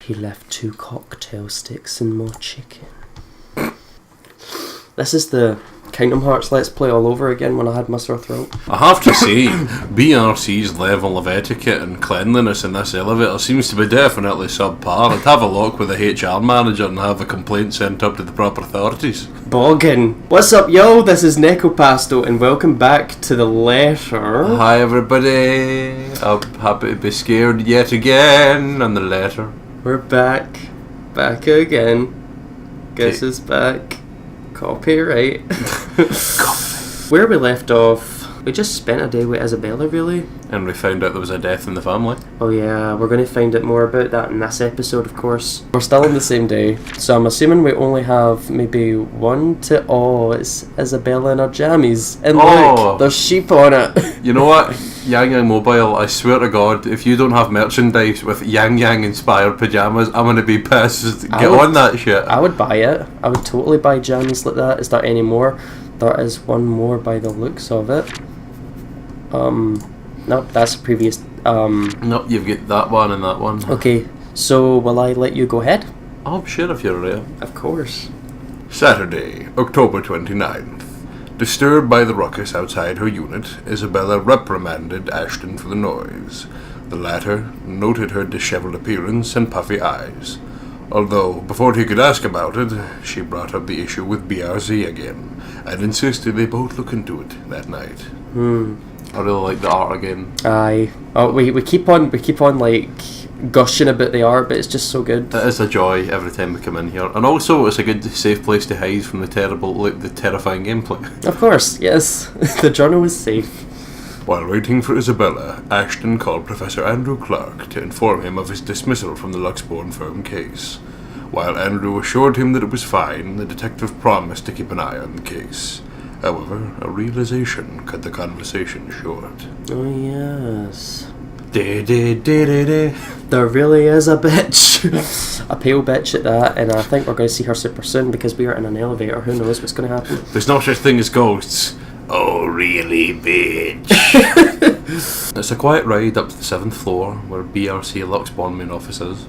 He left 2 cocktail sticks and more chicken. This is the Kingdom Hearts Let's Play all over again when I had my sore throat. I have to say, BRC's level of etiquette and cleanliness in this elevator seems to be definitely subpar. I'd have a look with the HR manager and have a complaint sent up to the proper authorities. Boggin. What's up, yo? This is Nekoroth and welcome back to the letter. Hi everybody, I'm happy to be scared yet again on the letter. We're back again. Guess who's back? Copyright. Where we left off, we just spent a day with Isabella, really. And we found out there was a death in the family. Oh yeah, we're going to find out more about that in this episode, of course. We're still on the same day, so I'm assuming we only have maybe one to... Oh, it's Isabella in her jammies. And look, there's sheep on it. You know what? Yang Yang Mobile, I swear to God, if you don't have merchandise with Yang Yang inspired pyjamas, I'm going to be pissed. Get on that shit. I would buy it. I would totally buy jammies like that. Is there any more? There is one more by the looks of it. Nope, that's the previous. Nope, you've got that one and that one. Okay, so will I let you go ahead? Oh, sure, if you're ready. Of course. Saturday, October 29th. Disturbed by the ruckus outside her unit, Isabella reprimanded Ashton for the noise. The latter noted her dishevelled appearance and puffy eyes. Although, before he could ask about it, she brought up the issue with BRC again, and insisted they both look into it that night. I really like the art again. Aye. Oh, we keep on like gushing about the art, but it's just so good. It is a joy every time we come in here, and also it's a good safe place to hide from the terrifying gameplay. Of course, yes. The journal is safe. While waiting for Isabella, Ashton called Professor Andrew Clark to inform him of his dismissal from the Luxborn firm case. While Andrew assured him that it was fine, the detective promised to keep an eye on the case. However, a realization cut the conversation short. Oh yes. There really is a bitch. A pale bitch at that, and I think we're going to see her super soon because we are in an elevator. Who knows what's going to happen? There's no such thing as ghosts. Oh, really, bitch? It's a quiet ride up to the 7th floor, where BRC Luxborn main office is.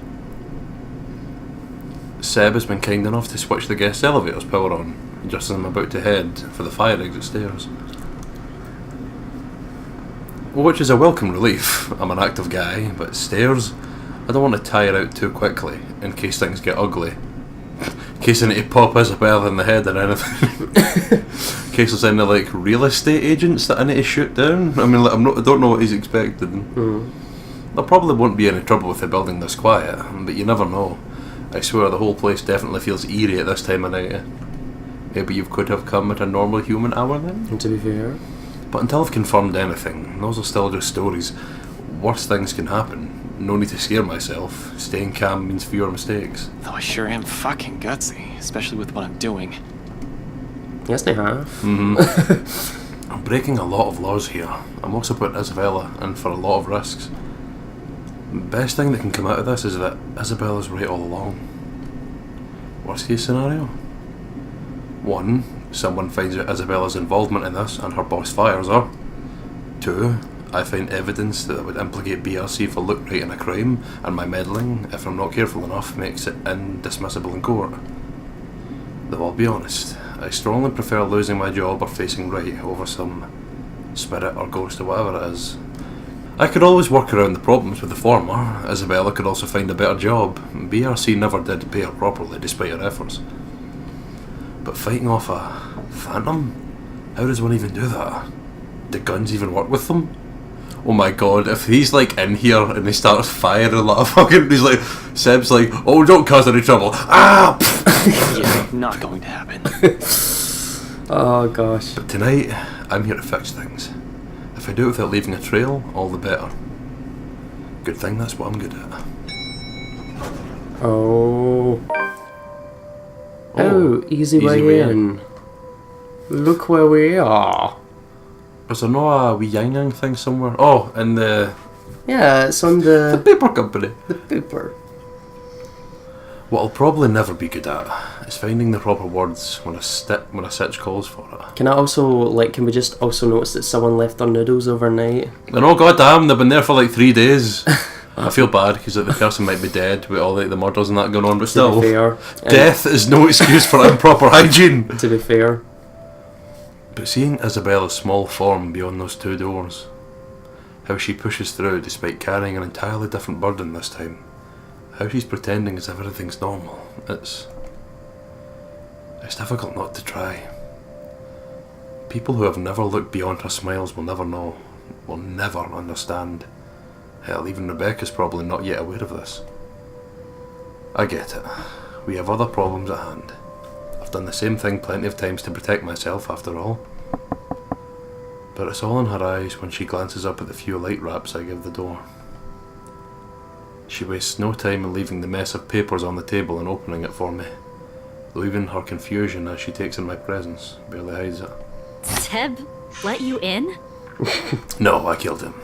Seb has been kind enough to switch the guest elevator's power on, just as I'm about to head for the fire exit stairs. Which is a welcome relief. I'm an active guy, but stairs, I don't want to tire out too quickly, in case things get ugly. In case I need to pop Isabella in the head or anything. In case there's any like real estate agents that I need to shoot down. I mean, like, I don't know what he's expecting. There probably won't be any trouble with the building this quiet, but you never know. I swear the whole place definitely feels eerie at this time of night. Maybe you could have come at a normal human hour then? And to be fair. But until I've confirmed anything, those are still just stories. Worse things can happen. No need to scare myself. Staying calm means fewer mistakes. Though I sure am fucking gutsy, especially with what I'm doing. Yes, they have. I'm breaking a lot of laws here. I'm also putting Isabella in for a lot of risks. The best thing that can come out of this is that Isabella's right all along. Worst case scenario? 1. Someone finds out Isabella's involvement in this and her boss fires her. 2. I find evidence that would implicate BRC for look right in a crime, and my meddling, if I'm not careful enough, makes it indismissible in court. Though I'll be honest, I strongly prefer losing my job or facing right over some spirit or ghost or whatever it is. I could always work around the problems with the former. Isabella could also find a better job. BRC never did pay her properly despite her efforts. But fighting off a phantom? How does one even do that? Do guns even work with them? Oh my god, if he's like in here and he starts firing like a fucking... He's like... Seb's like, oh, don't cause any trouble. Ah! Yeah, not going to happen. Oh gosh. But tonight, I'm here to fix things. If I do it without leaving a trail, all the better. Good thing that's what I'm good at. Oh, easy way in. Look where we are. Is there no a wee Yang Yang thing somewhere? Oh, in the... Yeah, it's on the paper company. The paper. What I'll probably never be good at is finding the proper words when a sitch calls for it. Can we just also notice that someone left their noodles overnight? And oh goddamn, they've been there for like 3 days. I feel bad because the person might be dead with all the murders and that going on, but still, to be fair, death is no excuse for improper hygiene. To be fair. But seeing Isabella's small form beyond those 2 doors, how she pushes through despite carrying an entirely different burden this time, how she's pretending as if everything's normal, it's difficult not to try. People who have never looked beyond her smiles will never know, will never understand. Hell, even Rebecca's probably not yet aware of this. I get it. We have other problems at hand. I've done the same thing plenty of times to protect myself, after all. But it's all in her eyes when she glances up at the few light wraps I give the door. She wastes no time in leaving the mess of papers on the table and opening it for me, though even her confusion as she takes in my presence barely hides it. Seb let you in? No, I killed him.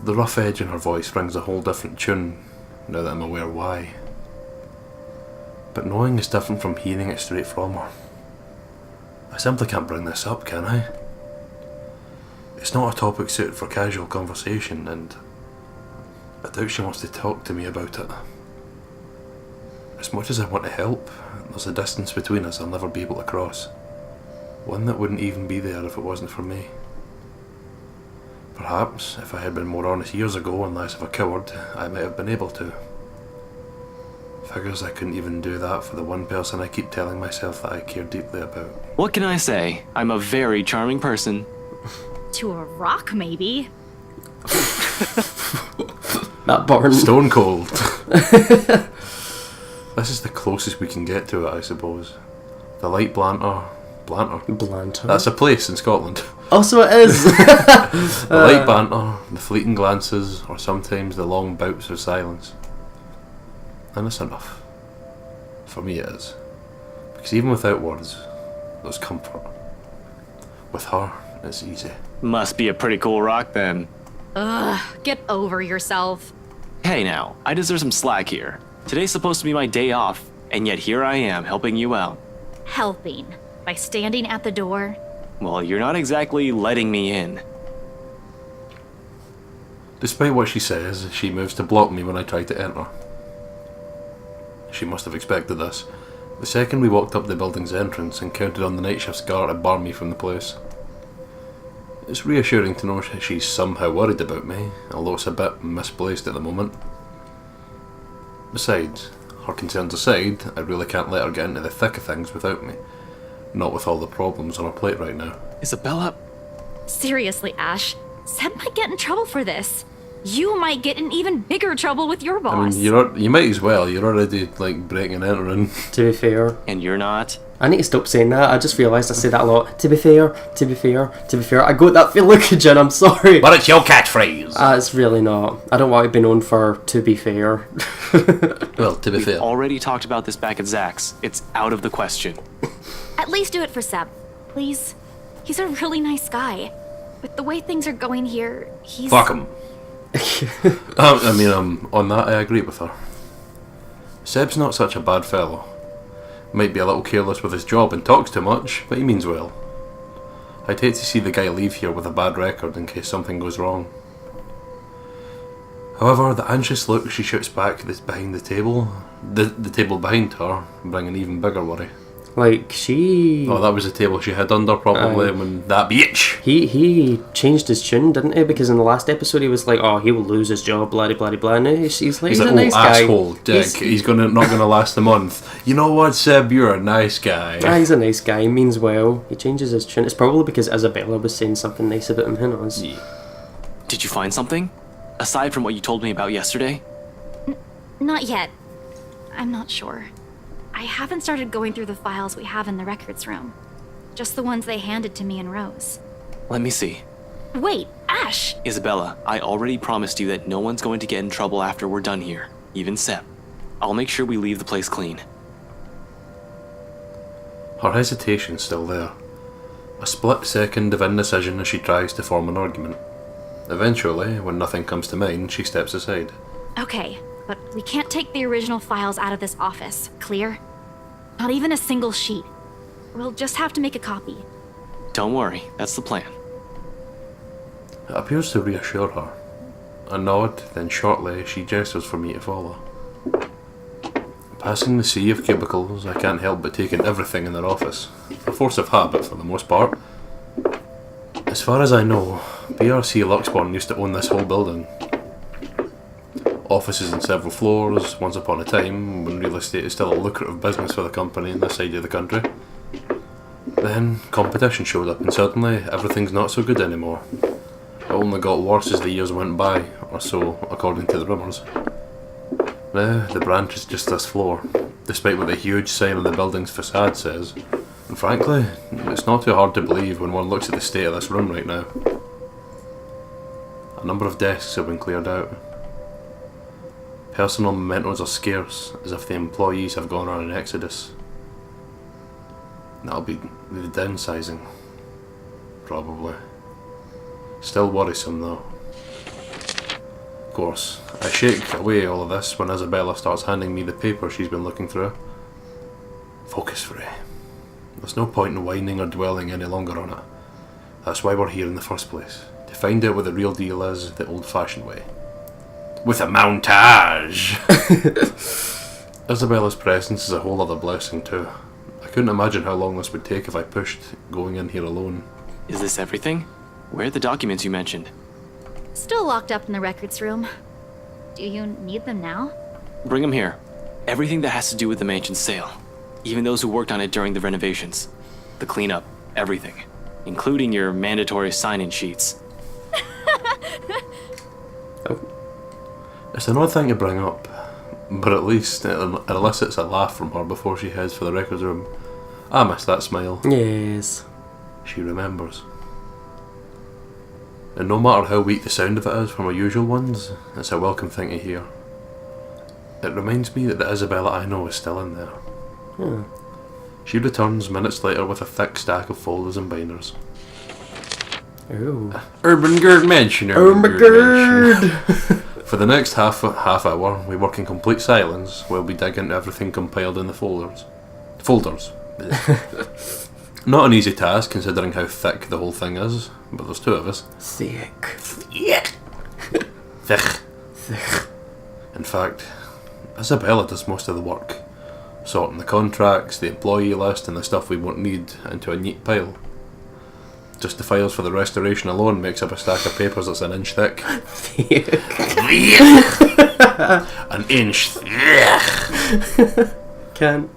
The rough edge in her voice rings a whole different tune now that I'm aware why. But knowing is different from hearing it straight from her. I simply can't bring this up, can I? It's not a topic suited for casual conversation, and I doubt she wants to talk to me about it. As much as I want to help, there's a distance between us I'll never be able to cross. One that wouldn't even be there if it wasn't for me. Perhaps, if I had been more honest years ago and less of a coward, I might have been able to. Figures I couldn't even do that for the one person I keep telling myself that I care deeply about. What can I say? I'm a very charming person. To a rock, maybe. That burn. Stone cold. This is the closest we can get to it, I suppose. The light Blanter. Blanter? That's a place in Scotland. Oh, so it is! The light banter, the fleeting glances, or sometimes the long bouts of silence. And it's enough. For me it is. Because even without words, there's comfort. With her, it's easy. Must be a pretty cool rock then. Ugh, get over yourself. Hey now, I deserve some slack here. Today's supposed to be my day off, and yet here I am helping you out. Helping? By standing at the door? Well, you're not exactly letting me in. Despite what she says, she moves to block me when I try to enter. She must have expected this. The second we walked up the building's entrance and counted on the night shift's guard to bar me from the place. It's reassuring to know she's somehow worried about me, although it's a bit misplaced at the moment. Besides, her concerns aside, I really can't let her get into the thick of things without me. Not with all the problems on her plate right now. Isabella? Seriously, Ash. Seb might get in trouble for this. You might get in even bigger trouble with your boss. I mean, you might as well. You're already, breaking and entering. To be fair. And you're not? I need to stop saying that. I just realised I say that a lot. To be fair, to be fair, to be fair. I got that feel like Jen, I'm sorry. But it's your catchphrase. It's really not. I don't want to be known for to be fair. Well, to be fair. Already talked about this back at Zach's. It's out of the question. At least do it for Seb, please. He's a really nice guy. With the way things are going here, he's... Fuck him. On that I agree with her. Seb's not such a bad fellow. Might be a little careless with his job and talks too much, but he means well. I'd hate to see the guy leave here with a bad record in case something goes wrong. However, the anxious look she shoots back that's behind the table behind her, bring an even bigger worry. She... Oh, that was the table she had under probably when that bitch. He changed his tune, didn't he? Because in the last episode he was like, oh, he will lose his job, blah blah blah. Now he's like, he's a nice guy. Asshole, dick. He's not gonna last a month. You know what, Seb? You're a nice guy. He's a nice guy. He means well. He changes his tune. It's probably because Isabella was saying something nice about him. Who knows? Yeah. Did you find something? Aside from what you told me about yesterday? Not yet. I'm not sure. I haven't started going through the files we have in the records room. Just the ones they handed to me in rows. Let me see. Wait, Ash! Isabella, I already promised you that no one's going to get in trouble after we're done here. Even Seb. I'll make sure we leave the place clean. Her hesitation's still there. A split second of indecision as she tries to form an argument. Eventually, when nothing comes to mind, she steps aside. Okay, but we can't take the original files out of this office. Clear? Not even a single sheet. We'll just have to make a copy. Don't worry, that's the plan. It appears to reassure her. A nod, then shortly she gestures for me to follow. Passing the sea of cubicles, I can't help but take in everything in their office. A force of habit for the most part. As far as I know, BRC Luxborn used to own this whole building. Offices in several floors, once upon a time, when real estate is still a lucrative business for the company in this side of the country. Then, competition showed up and suddenly, everything's not so good anymore. It only got worse as the years went by, or so, according to the rumours. Now, the branch is just this floor, despite what the huge sign on the building's facade says. And frankly, it's not too hard to believe when one looks at the state of this room right now. A number of desks have been cleared out. Personal mementos are scarce, as if the employees have gone on an exodus. That'll be the downsizing. Probably. Still worrisome though. Of course, I shake away all of this when Isabella starts handing me the paper she's been looking through. Focus, Frey. There's no point in whining or dwelling any longer on it. That's why we're here in the first place. To find out what the real deal is the old-fashioned way. With a montage! Isabella's presence is a whole other blessing too. I couldn't imagine how long this would take if I pushed going in here alone. Is this everything? Where are the documents you mentioned? Still locked up in the records room. Do you need them now? Bring them here. Everything that has to do with the mansion's sale. Even those who worked on it during the renovations. The cleanup. Everything. Including your mandatory sign-in sheets. It's an odd thing to bring up, but at least it elicits a laugh from her before she heads for the records room. I miss that smile. Yes. She remembers. And no matter how weak the sound of it is from her usual ones, it's a welcome thing to hear. It reminds me that the Isabella I know is still in there. She returns minutes later with a thick stack of folders and binders. Oh. Urban Gerd Mansion. Oh my god! For the next half hour, we work in complete silence while we dig into everything compiled in the folders. Not an easy task considering how thick the whole thing is, but there's two of us. Thick. Thick. In fact, Isabella does most of the work, sorting the contracts, the employee list and the stuff we won't need into a neat pile. Just the files for the restoration alone makes up a stack of papers that's an inch thick. An inch thick. Can't.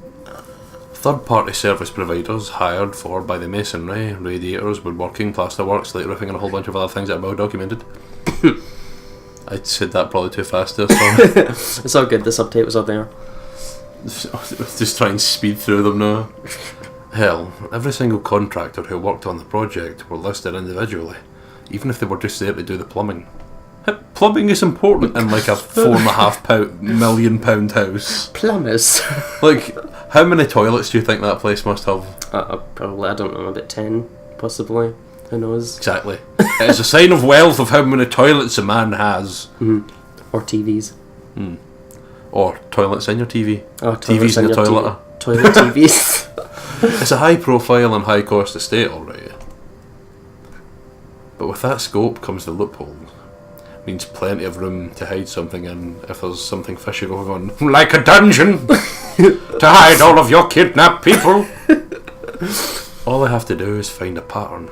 Third-party service providers hired for by the masonry, radiators, woodworking, plasterwork, slate roofing and a whole bunch of other things that are well documented. I said that probably too fast there, sorry. It's all good, the subtitles are there. Just try and speed through them now. Hell, every single contractor who worked on the project were listed individually, even if they were just there to do the plumbing. Plumbing is important in like a £4.5 million house. Plumbers. Like, how many toilets do you think that place must have? Probably, I don't know, about 10, possibly. Who knows? Exactly. It is a sign of wealth of how many toilets a man has. Or TVs. Or toilets in your TV. Oh, TVs in the toilet. Toilet TVs. It's a high profile and high cost estate, alright. But with that scope comes the loophole. Means plenty of room to hide something in if there's something fishy going on. Like a dungeon! To hide all of your kidnapped people! All I have to do is find a pattern.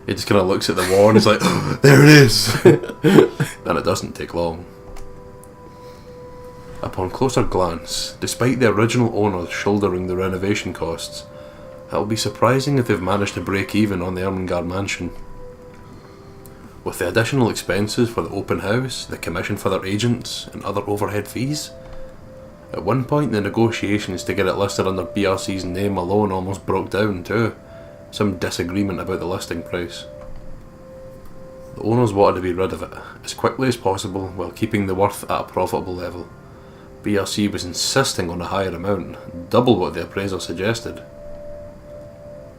He just kind of looks at the wall and is like, oh, there it is! And it doesn't take long. Upon closer glance, despite the original owners shouldering the renovation costs, it'll be surprising if they've managed to break even on the Ermengarde mansion. With the additional expenses for the open house, the commission for their agents, and other overhead fees. At one point the negotiations to get it listed under BRC's name alone almost broke down too. Some disagreement about the listing price. The owners wanted to be rid of it as quickly as possible while keeping the worth at a profitable level. BRC was insisting on a higher amount, double what the appraiser suggested.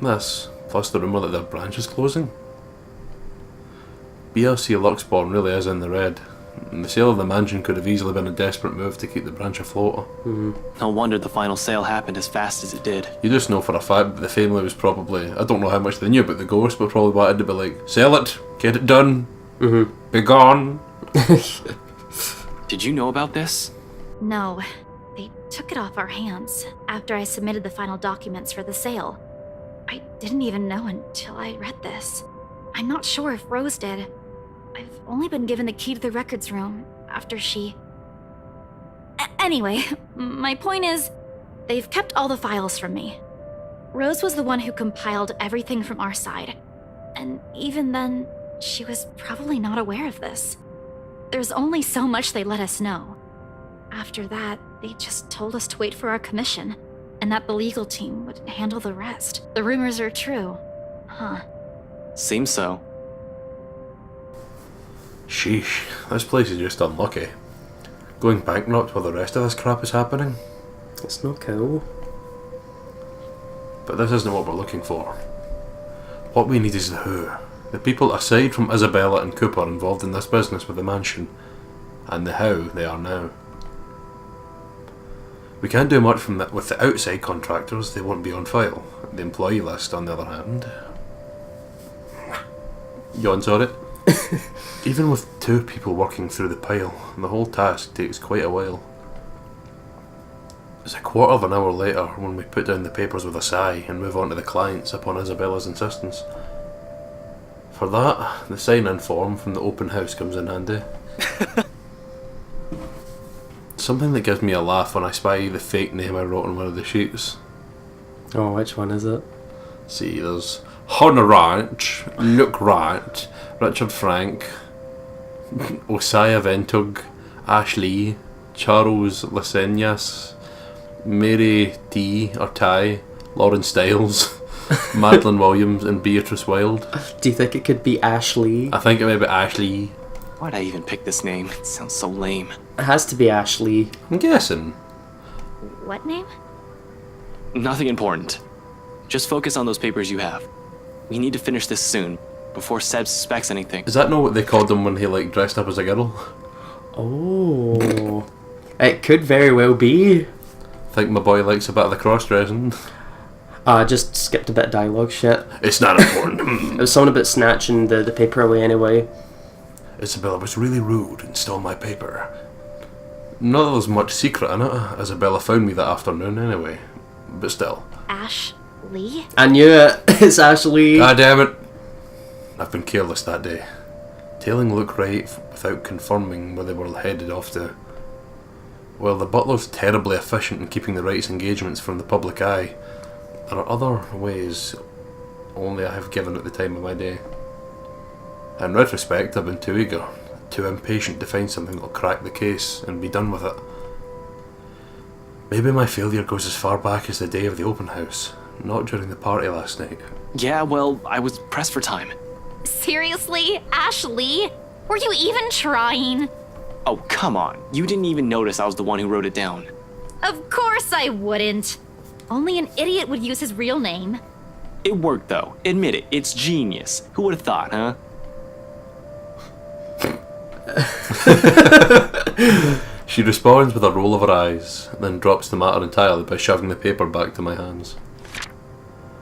This, plus the rumour that their branch is closing. BRC Luxborn really is in the red, and the sale of the mansion could have easily been a desperate move to keep the branch afloat. No wonder the final sale happened as fast as it did. You just know for a fact that the family was probably, I don't know how much they knew about the ghost, but probably wanted to be like, sell it, get it done. Begone! Did you know about this? No, they took it off our hands after I submitted the final documents for the sale. I didn't even know until I read this. I'm not sure if Rose did. I've only been given the key to the records room after she... Anyway, my point is, they've kept all the files from me. Rose was the one who compiled everything from our side. And even then, she was probably not aware of this. There's only so much they let us know. After that, they just told us to wait for our commission, and that the legal team would handle the rest. The rumors are true. Huh. Seems so. Sheesh, this place is just unlucky. Going bankrupt while the rest of this crap is happening? It's not cool. But this isn't what we're looking for. What we need is the who. The people aside from Isabella and Cooper involved in this business with the mansion, and the how they are now. We can't do much with the outside contractors, they won't be on file. The employee list, on the other hand... Yawns on it. Even with 2 people working through the pile, the whole task takes quite a while. It's a quarter of an hour later when we put down the papers with a sigh and move on to the clients upon Isabella's insistence. For that, the sign-in form from the open house comes in handy. Something that gives me a laugh when I spy the fake name I wrote on one of the sheets. Oh, which one is it? See, there's Honorant, Luke Wright, Richard Frank, Osiah Ventug, Ashley, Charles Lasenias, Mary T. or Ty, Lauren Stiles, Madeline Williams, and Beatrice Wilde. Do you think it could be Ashley? I think it may be Ashley. Why'd I even pick this name? It sounds so lame. It has to be Ashley. I'm guessing. What name? Nothing important. Just focus on those papers you have. We need to finish this soon, before Seb suspects anything. Is that not what they called him when he dressed up as a girl? Oh. It could very well be. Think my boy likes a bit of the cross-dressing. I just skipped a bit of dialogue shit. It's not important. It was something about snatching the paper away anyway. Isabella was really rude and stole my paper. Not that there's much secret in it. Isabella found me that afternoon anyway. But still. Ashley? I knew it. It's Ashley. God damn it. I've been careless that day. Tailing Luke Wright without confirming where they were headed off to. Well, the butler's terribly efficient in keeping the Wright's engagements from the public eye. There are other ways only I have given at the time of my day. In retrospect, I've been too eager, too impatient to find something that'll crack the case and be done with it. Maybe my failure goes as far back as the day of the open house, not during the party last night. Yeah, well, I was pressed for time. Seriously? Ashley? Were you even trying? Oh, come on. You didn't even notice I was the one who wrote it down. Of course I wouldn't. Only an idiot would use his real name. It worked, though. Admit it. It's genius. Who would have thought, huh? She responds with a roll of her eyes, then drops the matter entirely by shoving the paper back to my hands.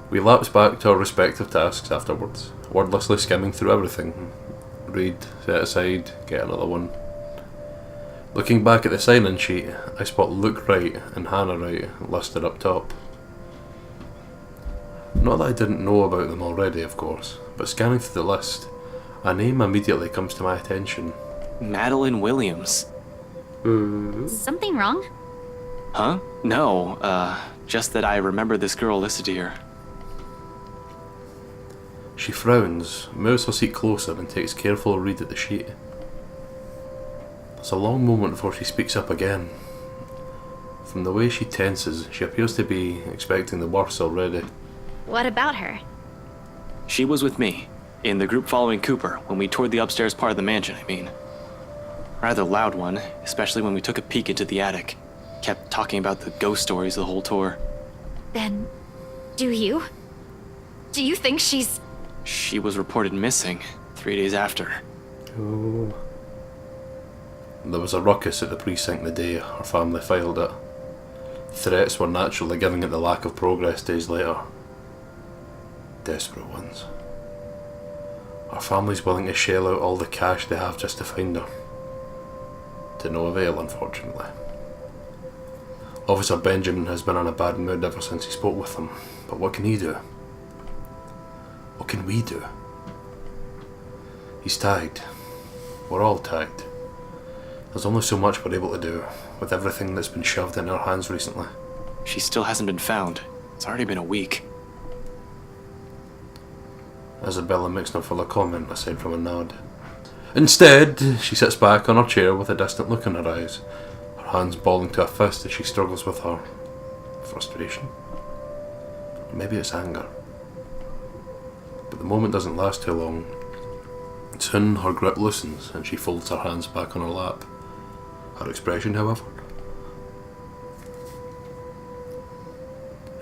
We lapse back to our respective tasks afterwards, wordlessly skimming through everything. Read, set aside, get another one. Looking back at the sign-in sheet, I spot Luke Wright and Hannah Wright listed up top. Not that I didn't know about them already, of course, but scanning through the list, a name immediately comes to my attention. Madeline Williams. Something wrong? Huh? No, just that I remember this girl listed here. She frowns, moves her seat closer and takes careful read at the sheet. There's a long moment before she speaks up again. From the way she tenses, she appears to be expecting the worst already. What about her? She was with me, in the group following Cooper, when we toured the upstairs part of the mansion, I mean. Rather loud one, especially when we took a peek into the attic. Kept talking about the ghost stories the whole tour. Then, do you? Do you think she's... She was reported missing 3 days after. Oh. There was a ruckus at the precinct the day her family filed it. Threats were naturally giving it the lack of progress days later. Desperate ones. Our family's willing to shell out all the cash they have just to find her. To no avail, unfortunately. Officer Benjamin has been in a bad mood ever since he spoke with them, but what can he do? What can we do? He's tagged. We're all tagged. There's only so much we're able to do with everything that's been shoved in our hands recently. She still hasn't been found. It's already been a week. Isabella makes no further comment aside from a nod. Instead, she sits back on her chair with a distant look in her eyes, her hands balling to a fist as she struggles with her frustration. Or maybe it's anger. But the moment doesn't last too long. Soon her grip loosens and she folds her hands back on her lap. Her expression, however,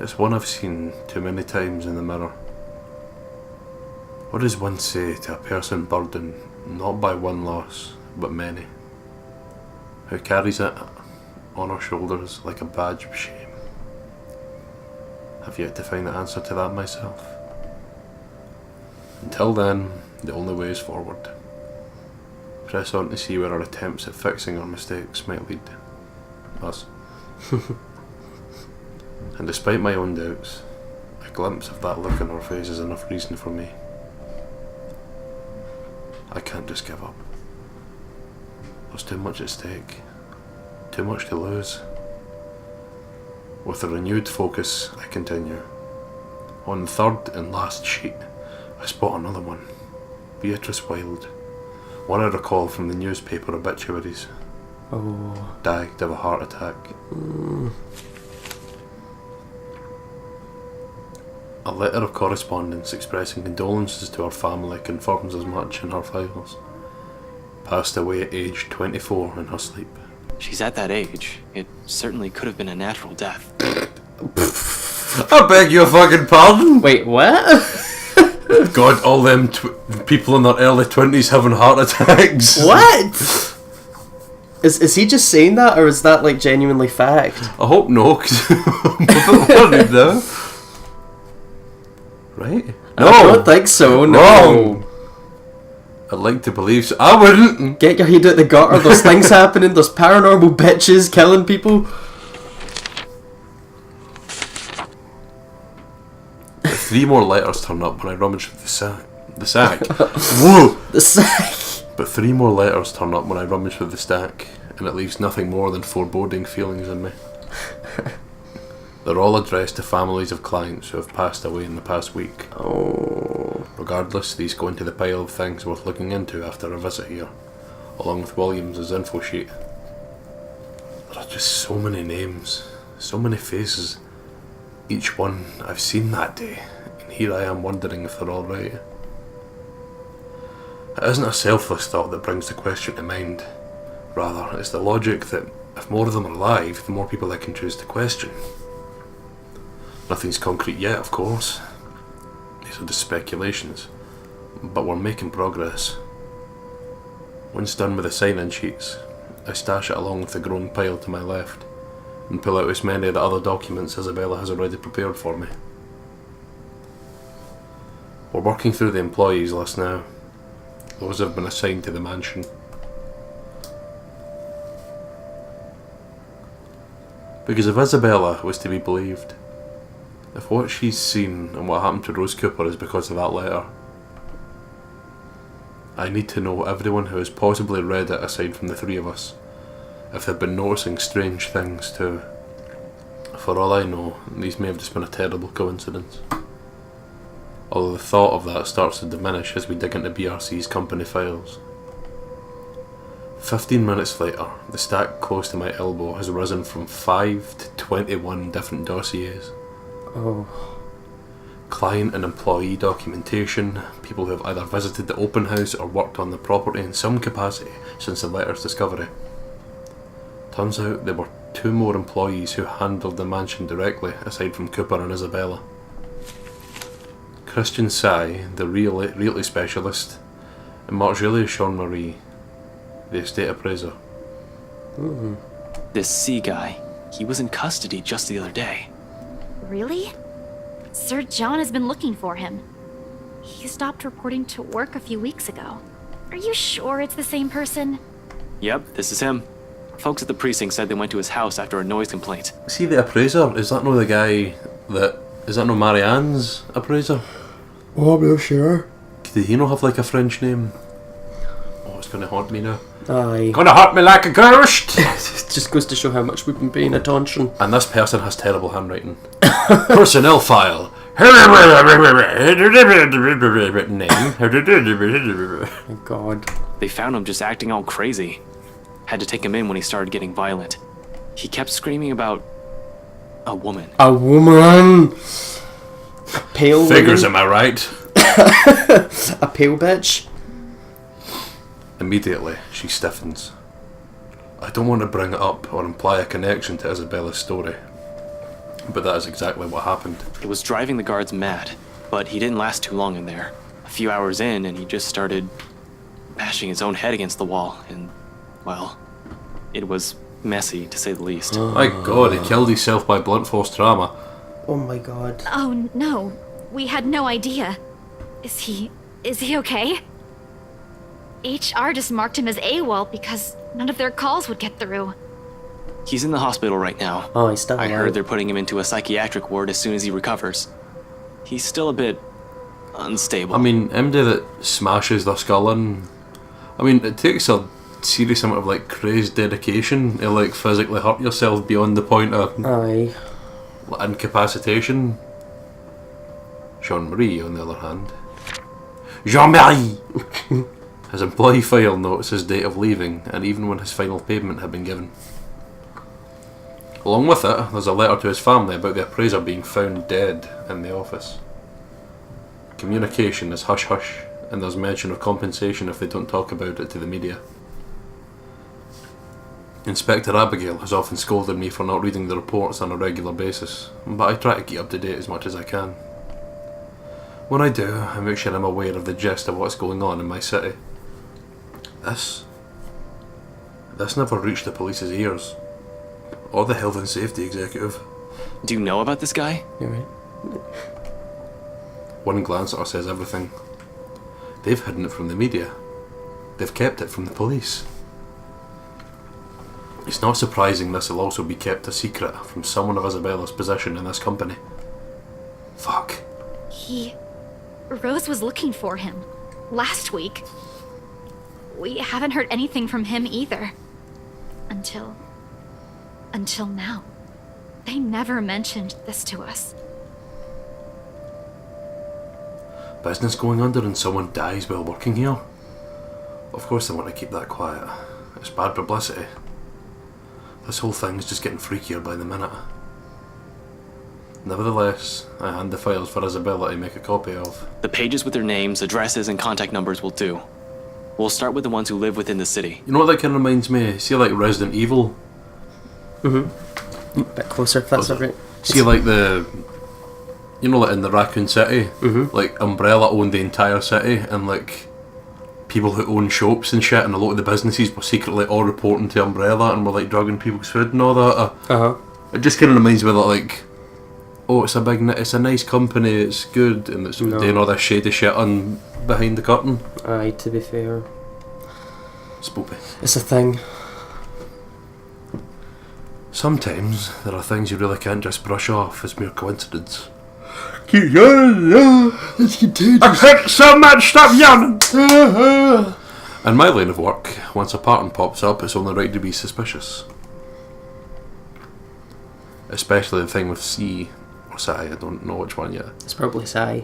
it's one I've seen too many times in the mirror. What does one say to a person burdened not by one loss, but many, who carries it on her shoulders like a badge of shame? I've yet to find the answer to that myself. Until then, the only way is forward. Press on to see where our attempts at fixing our mistakes might lead us. And despite my own doubts, a glimpse of that look on her face is enough reason for me. I can't just give up. There's too much at stake. Too much to lose. With a renewed focus, I continue. On the third and last sheet, I spot another one. Beatrice Wilde. One I recall from the newspaper obituaries. Oh. Died of a heart attack. A letter of correspondence expressing condolences to her family confirms as much in her files. Passed away at age 24 in her sleep. She's at that age. It certainly could have been a natural death. I beg your fucking pardon? Wait, what? God, all them people in their early 20s having heart attacks. What? Is he just saying that, or is that like genuinely fact? I hope no, because I'm a bit worried now. Right? No! I don't think so, no. Wrong! I'd like to believe so. I wouldn't! Get your head out the gutter, there's things happening, there's paranormal bitches killing people. 3 more letters turn up when I rummage through the sack. The sack? Whoa! The sack! But 3 more letters turn up when I rummage through the stack, and it leaves nothing more than foreboding feelings in me. They're all addressed to families of clients who have passed away in the past week. Oh. Regardless, these go into the pile of things worth looking into after a visit here, along with Williams' info sheet. There are just so many names, so many faces. Each one I've seen that day, and here I am wondering if they're all right. It isn't a selfless thought that brings the question to mind. Rather, it's the logic that if more of them are alive, the more people I can choose to question. Nothing's concrete yet, of course. These are just speculations. But we're making progress. Once done with the sign-in sheets, I stash it along with the growing pile to my left, and pull out as many of the other documents Isabella has already prepared for me. We're working through the employees list now. Those have been assigned to the mansion. Because if Isabella was to be believed, if what she's seen and what happened to Rose Cooper is because of that letter, I need to know everyone who has possibly read it aside from the 3 of us, if they've been noticing strange things too. For all I know, these may have just been a terrible coincidence. Although the thought of that starts to diminish as we dig into BRC's company files. 15 minutes later, the stack close to my elbow has risen from 5 to 21 different dossiers. Oh. Client and employee documentation, people who have either visited the open house or worked on the property in some capacity since the letter's discovery. Turns out there were 2 more employees who handled the mansion directly, aside from Cooper and Isabella. Christian Sai, the realty specialist, and Marjorie Jean-Marie, the estate appraiser. Mm. This C guy, he was in custody just the other day. Really? Sir John has been looking for him. He stopped reporting to work a few weeks ago. Are you sure it's the same person? Yep, this is him. Folks at the precinct said they went to his house after a noise complaint. See the appraiser? Is that no the guy that... Is that no Marianne's appraiser? Oh, I'm not sure. Did he not have like a French name? Oh, it's gonna haunt me now. Aye. Gonna haunt me like a ghost! It just goes to show how much we've been paying attention. And this person has terrible handwriting. Personnel file. Name. Oh God. They found him just acting all crazy. Had to take him in when he started getting violent. He kept screaming about a woman. A woman! A pale Figures, woman? am I right? A pale bitch? Immediately, she stiffens. I don't want to bring it up or imply a connection to Isabella's story, but that is exactly what happened. It was driving the guards mad, but he didn't last too long in there. A few hours in, and he just started bashing his own head against the wall, and, well, it was messy, to say the least. My God, he killed himself by blunt force trauma. Oh my God. Oh no, we had no idea. Is he okay? HR just marked him as AWOL because none of their calls would get through. He's in the hospital right now. Oh, he's still I alive. heard they're putting him into a psychiatric ward as soon as he recovers. He's still a bit unstable. I mean, MD that smashes their skull in. I mean, it takes a serious amount of like crazed dedication to like physically hurt yourself beyond the point of Aye. incapacitation. Jean-Marie, on the other hand. Jean-Marie! His employee file notes his date of leaving, and even when his final payment had been given. Along with it, there's a letter to his family about the appraiser being found dead in the office. Communication is hush-hush, and there's mention of compensation if they don't talk about it to the media. Inspector Abigail has often scolded me for not reading the reports on a regular basis, but I try to keep up to date as much as I can. When I do, I make sure I'm aware of the gist of what's going on in my city. This never reached the police's ears, or the health and safety executive. Do you know about this guy? You're right. One glance at her says everything. They've hidden it from the media. They've kept it from the police. It's not surprising this will also be kept a secret from someone of Isabella's position in this company. Fuck. Rose was looking for him last week. We haven't heard anything from him either. Until now. They never mentioned this to us. Business going under and someone dies while working here? Of course they want to keep that quiet. It's bad publicity. This whole thing's just getting freakier by the minute. Nevertheless, I hand the files for Isabella to make a copy of. The pages with their names, addresses, and contact numbers will do. We'll start with the ones who live within the city. You know what that kind of reminds me? See like Resident Evil? Mm-hmm. A bit closer, if that's right. See like the... You know like in the Raccoon City? Mm-hmm. Like Umbrella owned the entire city, and like people who own shops and shit, and a lot of the businesses were secretly all reporting to Umbrella and were like drugging people's food and all that. It just kind of reminds me of that, like, oh, it's a nice company, it's good, and it's doing all this shady shit on behind the curtain. Aye, to be fair. Spoopy. It's a thing. Sometimes there are things you really can't just brush off as mere coincidence. It's contagious. I've hit so much, stop yawning! In my line of work, once a pattern pops up, it's only right to be suspicious. Especially the thing with C or Psi, I don't know which one yet. It's probably Psi.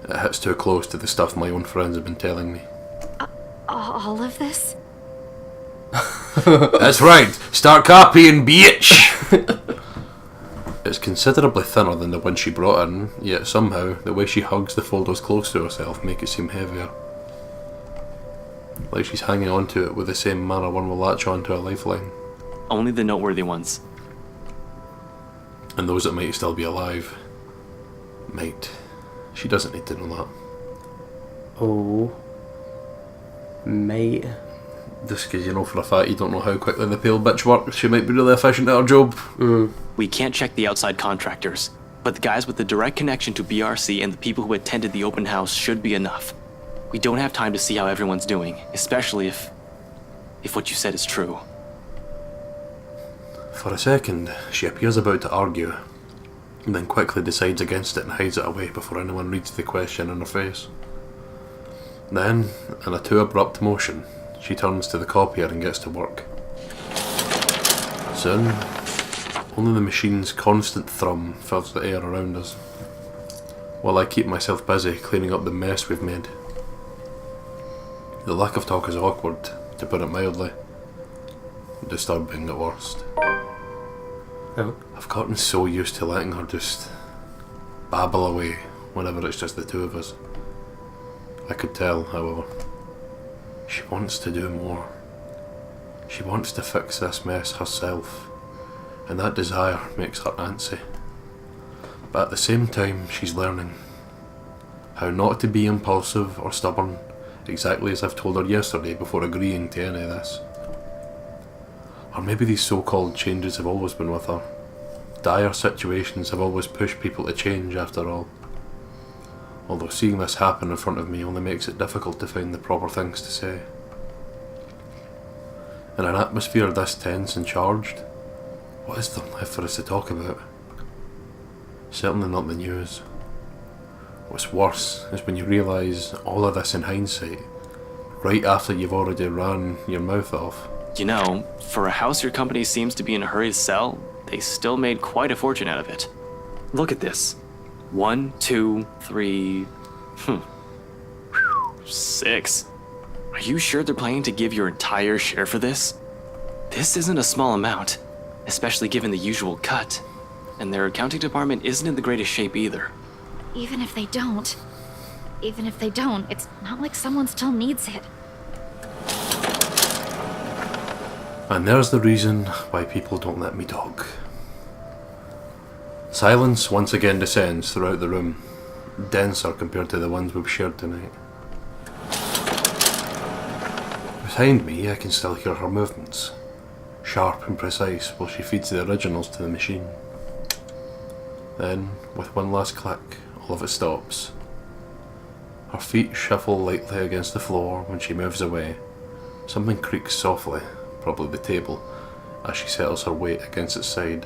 It hits too close to the stuff my own friends have been telling me. All of this? That's right, start copying, bitch! It's considerably thinner than the one she brought in, yet somehow the way she hugs the folders close to herself make it seem heavier. Like she's hanging on to it with the same manner one will latch on to a lifeline. Only the noteworthy ones. And those that might still be alive. Might. She doesn't need to know that. Oh. Mate. Just because you know for a fact you don't know how quickly the pale bitch works, she might be really efficient at her job. We can't check the outside contractors, but the guys with the direct connection to BRC and the people who attended the open house should be enough. We don't have time to see how everyone's doing, especially if what you said is true. For a second, she appears about to argue, and then quickly decides against it and hides it away before anyone reads the question in her face. Then, in a too abrupt motion, she turns to the copier and gets to work. Soon, only the machine's constant thrum fills the air around us, while I keep myself busy cleaning up the mess we've made. The lack of talk is awkward, to put it mildly. Disturbing at worst. Oh. I've gotten so used to letting her just babble away whenever it's just the two of us. I could tell, however, she wants to do more. She wants to fix this mess herself, and that desire makes her antsy. But at the same time, she's learning how not to be impulsive or stubborn, exactly as I've told her yesterday before agreeing to any of this. Or maybe these so-called changes have always been with her. Dire situations have always pushed people to change after all. Although seeing this happen in front of me only makes it difficult to find the proper things to say. In an atmosphere this tense and charged, what is there left for us to talk about? Certainly not the news. What's worse is when you realise all of this in hindsight, right after you've already ran your mouth off. You know, for a house your company seems to be in a hurry to sell, they still made quite a fortune out of it. Look at this. 1, 2, 3... 6. Are you sure they're planning to give your entire share for this? This isn't a small amount, especially given the usual cut. And their accounting department isn't in the greatest shape either. Even if they don't, it's not like someone still needs it. And there's the reason why people don't let me talk. Silence once again descends throughout the room, denser compared to the ones we've shared tonight. Behind me, I can still hear her movements, sharp and precise, while she feeds the originals to the machine. Then, with one last click, all of it stops. Her feet shuffle lightly against the floor when she moves away. Something creaks softly, probably the table, as she settles her weight against its side.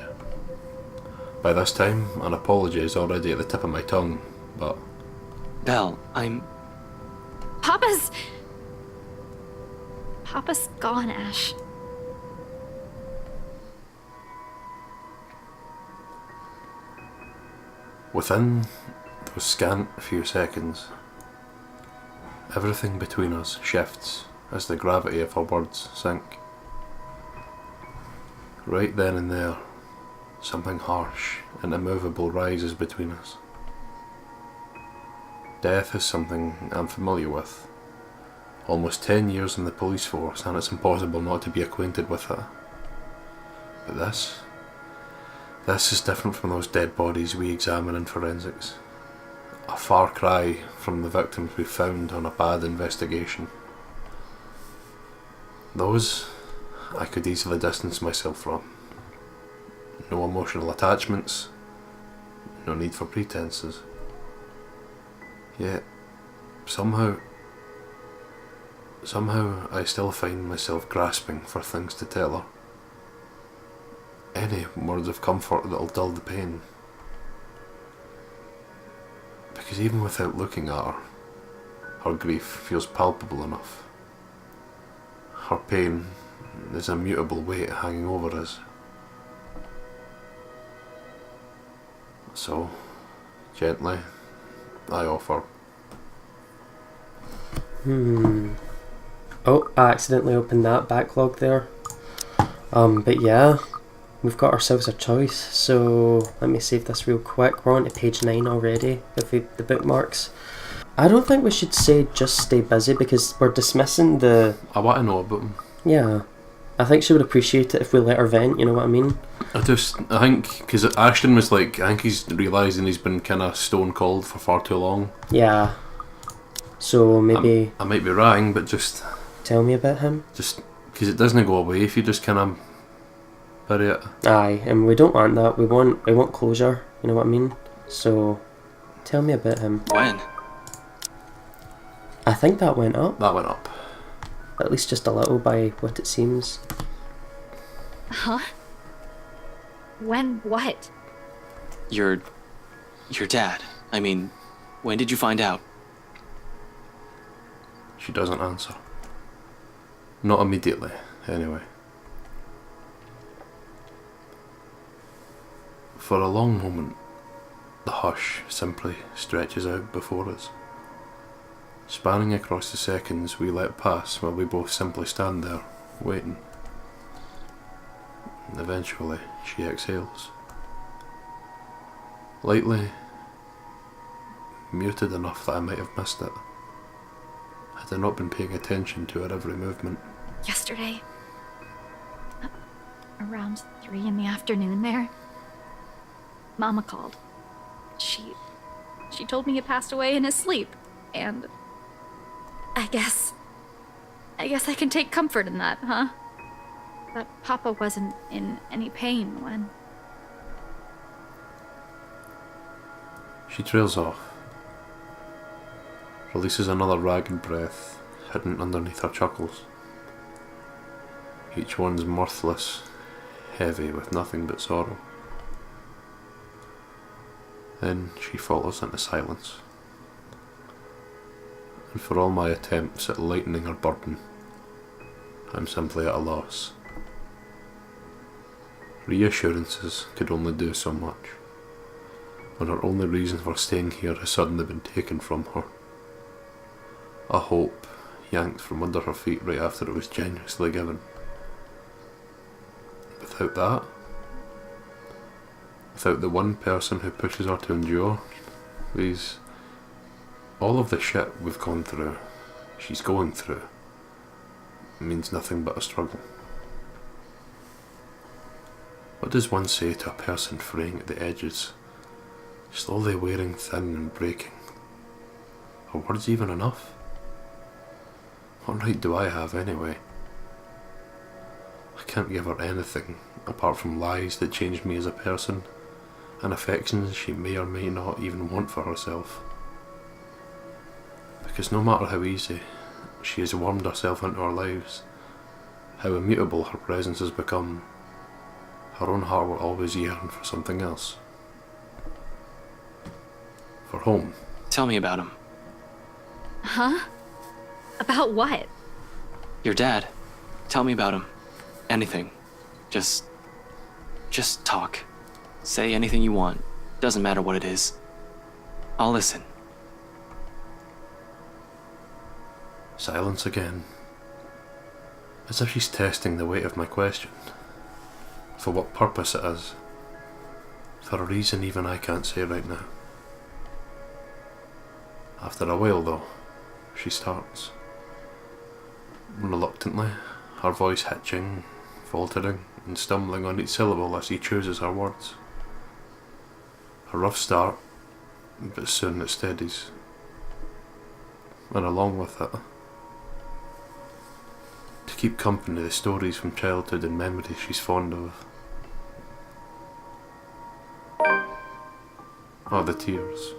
By this time, an apology is already at the tip of my tongue, but... Belle, Papa's gone, Ash. Within those scant few seconds, everything between us shifts as the gravity of her words sink. Right then and there, something harsh and immovable rises between us. Death is something I'm familiar with. Almost 10 years in the police force, and it's impossible not to be acquainted with it. But this is different from those dead bodies we examine in forensics. A far cry from the victims we found on a bad investigation. Those I could easily distance myself from. No emotional attachments, no need for pretenses. Yet, somehow I still find myself grasping for things to tell her. Any words of comfort that'll dull the pain. Because even without looking at her, her grief feels palpable enough. Her pain is a mutable weight hanging over us. So, gently, I offer. Oh, I accidentally opened that backlog there. But yeah, we've got ourselves a choice, so let me save this real quick. We're on to page 9 already with the bookmarks. I don't think we should say just stay busy because we're dismissing the... I want to know about him. Yeah. I think she would appreciate it if we let her vent, you know what I mean? I think, because Ashton was like, I think he's realising he's been kind of stone cold for far too long. Yeah. So maybe... I might be wrong, but just... Tell me about him? Just, because it doesn't go away if you just kind of bury it. Aye, and we don't want that. We want closure, you know what I mean? So, tell me about him. When? I think that went up. That went up. At least just a little by what it seems. Huh? When what? Your dad. I mean, when did you find out? She doesn't answer. Not immediately, anyway. For a long moment, the hush simply stretches out before us, spanning across the seconds we let pass while we both simply stand there, waiting. And eventually, she exhales. Lightly, muted enough that I might have missed it, had I not been paying attention to her every movement. Yesterday, around 3 in the afternoon there, Mama called. She told me he passed away in his sleep, and I guess I can take comfort in that, huh? That Papa wasn't in any pain when... She trails off, releases another ragged breath hidden underneath her chuckles. Each one's mirthless, heavy with nothing but sorrow. Then she falters into silence, and for all my attempts at lightening her burden, I'm simply at a loss. Reassurances could only do so much, when her only reason for staying here has suddenly been taken from her. A hope yanked from under her feet right after it was generously given. Without that, without the one person who pushes her to endure, all of the shit we've gone through, she's going through, means nothing but a struggle. What does one say to a person fraying at the edges, slowly wearing thin and breaking? Are words even enough? What right do I have anyway? I can't give her anything apart from lies that changed me as a person, and affections she may or may not even want for herself. Because no matter how easy she has wormed herself into our lives, how immutable her presence has become, her own heart will always yearn for something else. For home. Tell me about him. Huh? About what? Your dad. Tell me about him. Anything. Just talk. Say anything you want. Doesn't matter what it is. I'll listen. Silence again. As if she's testing the weight of my question. For what purpose it is. For a reason even I can't say right now. After a while though, she starts. Reluctantly, her voice hitching, faltering, and stumbling on each syllable as she chooses her words. A rough start, but soon it steadies. And along with it, to keep company the stories from childhood and memories she's fond of. Oh, the tears.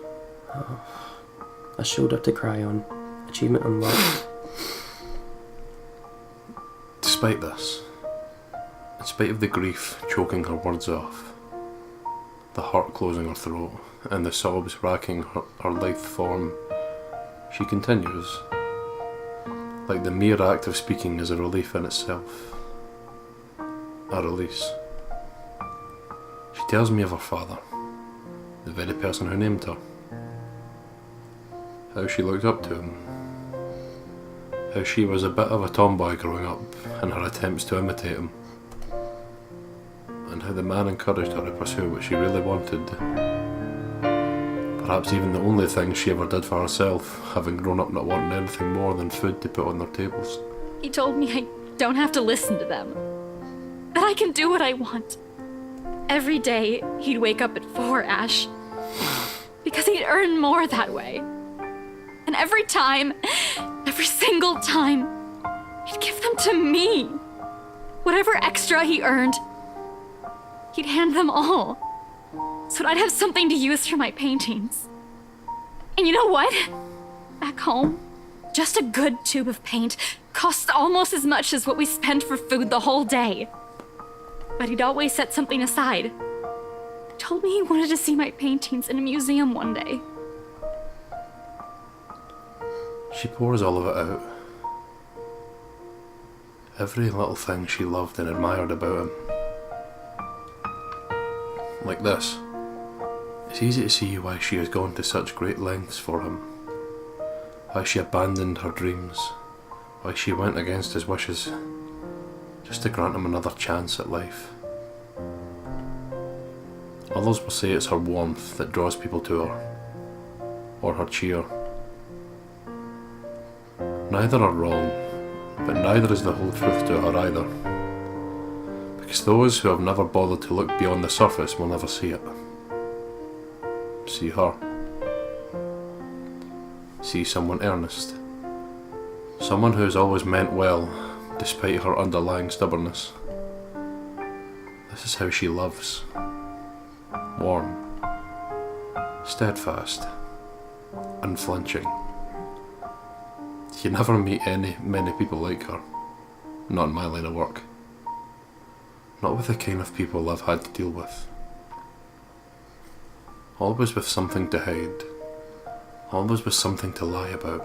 A shoulder to cry on. Achievement unlocked. Despite this, in spite of the grief choking her words off, the heart closing her throat, and the sobs racking her lithe form, she continues, like the mere act of speaking is a relief in itself. A release. She tells me of her father, the very person who named her. How she looked up to him. How she was a bit of a tomboy growing up in her attempts to imitate him. And how the man encouraged her to pursue what she really wanted. Perhaps even the only thing she ever did for herself, having grown up not wanting anything more than food to put on their tables. He told me I don't have to listen to them. That I can do what I want. Every day, he'd wake up at 4, Ash. Because he'd earn more that way. And every time, every single time, he'd give them to me. Whatever extra he earned, he'd hand them all. so I'd have something to use for my paintings. And you know what? Back home, just a good tube of paint costs almost as much as what we spend for food the whole day. But he'd always set something aside. Told me he wanted to see my paintings in a museum one day. She pours all of it out. Every little thing she loved and admired about him. Like this. It's easy to see why she has gone to such great lengths for him. Why she abandoned her dreams. Why she went against his wishes. Just to grant him another chance at life. Others will say it's her warmth that draws people to her. Or her cheer. Neither are wrong, but neither is the whole truth to her either. Because those who have never bothered to look beyond the surface will never see it. See her. See someone earnest. Someone who has always meant well, despite her underlying stubbornness. This is how she loves. Warm. Steadfast. Unflinching. You never meet many people like her. Not in my line of work. Not with the kind of people I've had to deal with. Always with something to hide. Always with something to lie about.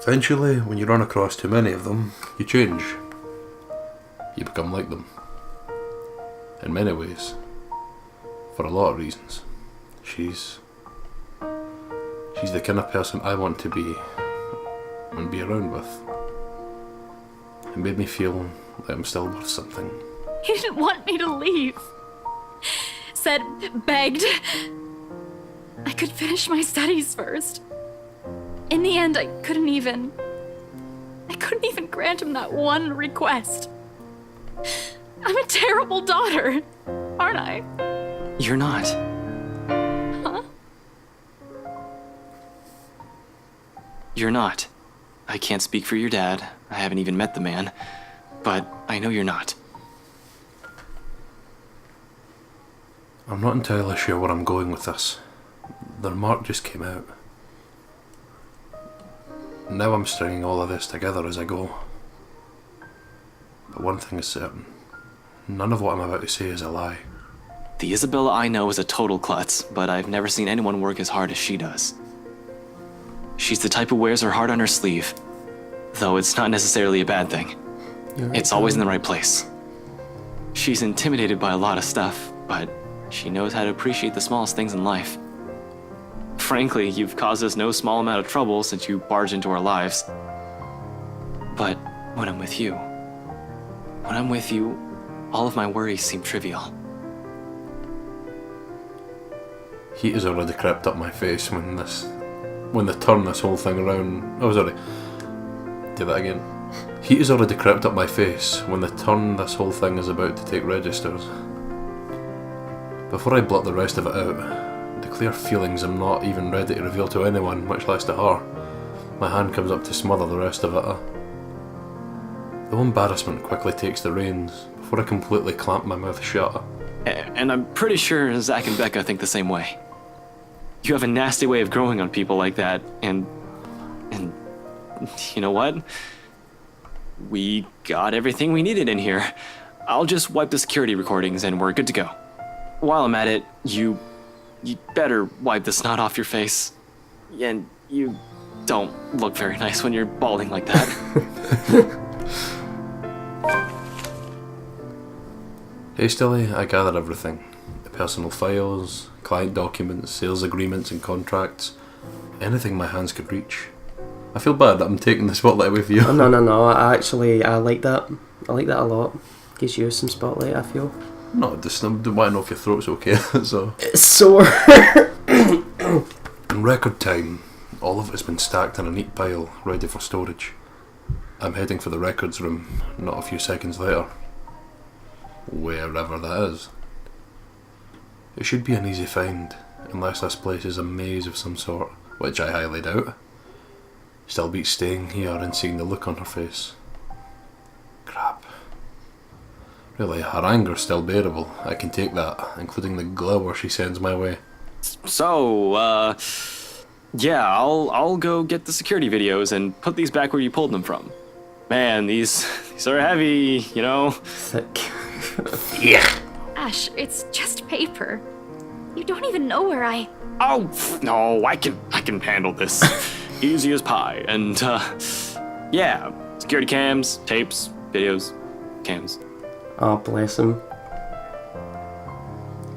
Eventually, when you run across too many of them, you change. You become like them. In many ways. For a lot of reasons. She's the kind of person I want to be and be around with. It made me feel that I'm still worth something. He didn't want me to leave. Said, begged, I could finish my studies first. In the end, I couldn't even grant him that one request. I'm a terrible daughter, aren't I? You're not. Huh? You're not. I can't speak for your dad. I haven't even met the man. But I know you're not. I'm not entirely sure where I'm going with this. The remark just came out. Now I'm stringing all of this together as I go. But one thing is certain. None of what I'm about to say is a lie. The Isabella I know is a total klutz, but I've never seen anyone work as hard as she does. She's the type who wears her heart on her sleeve, though it's not necessarily a bad thing. It's always in the right place. She's intimidated by a lot of stuff, but she knows how to appreciate the smallest things in life. Frankly, you've caused us no small amount of trouble since you barged into our lives. But when I'm with you, all of my worries seem trivial. Heat has already crept up my face when they turn this whole thing around. Oh, sorry. Do that again. Heat has already crept up my face when they turn this whole thing is about to take registers. Before I blurt the rest of it out, declare feelings I'm not even ready to reveal to anyone, much less to her, my hand comes up to smother the rest of it. The embarrassment quickly takes the reins before I completely clamp my mouth shut. And I'm pretty sure Zach and Becca think the same way. You have a nasty way of growing on people like that, and you know what? We got everything we needed in here. I'll just wipe the security recordings and we're good to go. While I'm at it, you better wipe the snot off your face. And you don't look very nice when you're balding like that. Hastily, I gathered everything. The personal files, client documents, sales agreements and contracts. Anything my hands could reach. I feel bad that I'm taking the spotlight away from you. Oh, no. I like that. I like that a lot. Gives you some spotlight, I feel. No, just I want to know if your throat's okay. So it's sore. In record time, all of it's been stacked in a neat pile, ready for storage. I'm heading for the records room, not a few seconds later. Wherever that is. It should be an easy find, unless this place is a maze of some sort, which I highly doubt. Still beats staying here and seeing the look on her face. Crap. Really, her anger's still bearable. I can take that, including the glower she sends my way. So, yeah, I'll go get the security videos and put these back where you pulled them from. Man, these are heavy, you know? Thick. Yeah. Ash, it's just paper. You don't even know where I... Oh, no, I can handle this. Easy as pie. And, yeah, security cams, tapes, videos, cams. Oh, bless him.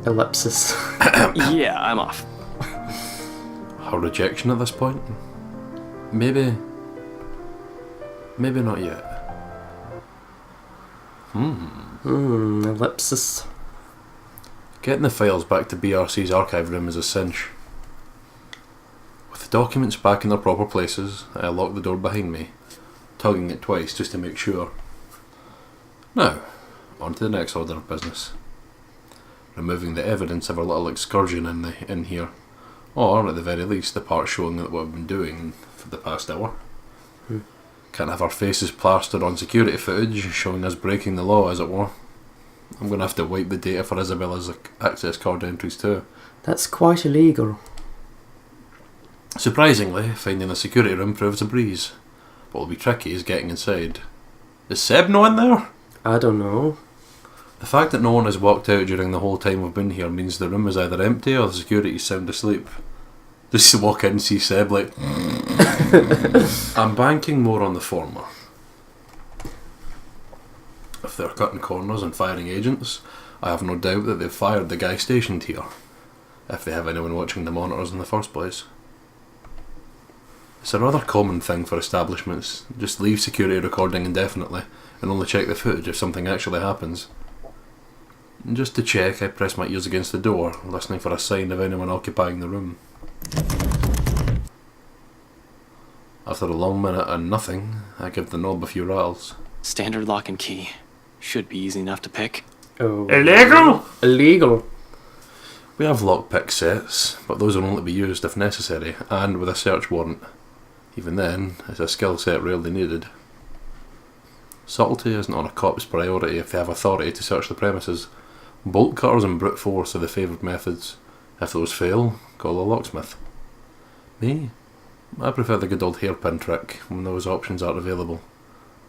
Ellipsis. Yeah, I'm off. Her rejection at this point? Maybe not yet. Ellipsis. Getting the files back to BRC's archive room is a cinch. With the documents back in their proper places, I lock the door behind me, tugging it twice just to make sure. Now, on to the next order of business. Removing the evidence of our little excursion in here, or at the very least the part showing that what we've been doing for the past hour. Can't have our faces plastered on security footage showing us breaking the law, as it were. I'm going to have to wipe the data for Isabella's access card entries too. That's quite illegal. Surprisingly, finding the security room proves a breeze. What will be tricky is getting inside. Is Seb no in there? I don't know. The fact that no one has walked out during the whole time we've been here means the room is either empty or the security's sound asleep. Just to walk in and see Seb like... I'm banking more on the former. If they're cutting corners and firing agents, I have no doubt that they've fired the guy stationed here. If they have anyone watching the monitors in the first place. It's a rather common thing for establishments. Just leave security recording indefinitely and only check the footage if something actually happens. And just to check, I press my ears against the door, listening for a sign of anyone occupying the room. After a long minute and nothing, I give the knob a few rattles. Standard lock and key. Should be easy enough to pick. Oh. Illegal! Illegal. We have lockpick sets, but those will only be used if necessary, and with a search warrant. Even then, it's a skill set rarely needed. Subtlety isn't on a cop's priority if they have authority to search the premises. Bolt cutters and brute force are the favoured methods. If those fail, call a locksmith. Me? I prefer the good old hairpin trick when those options aren't available.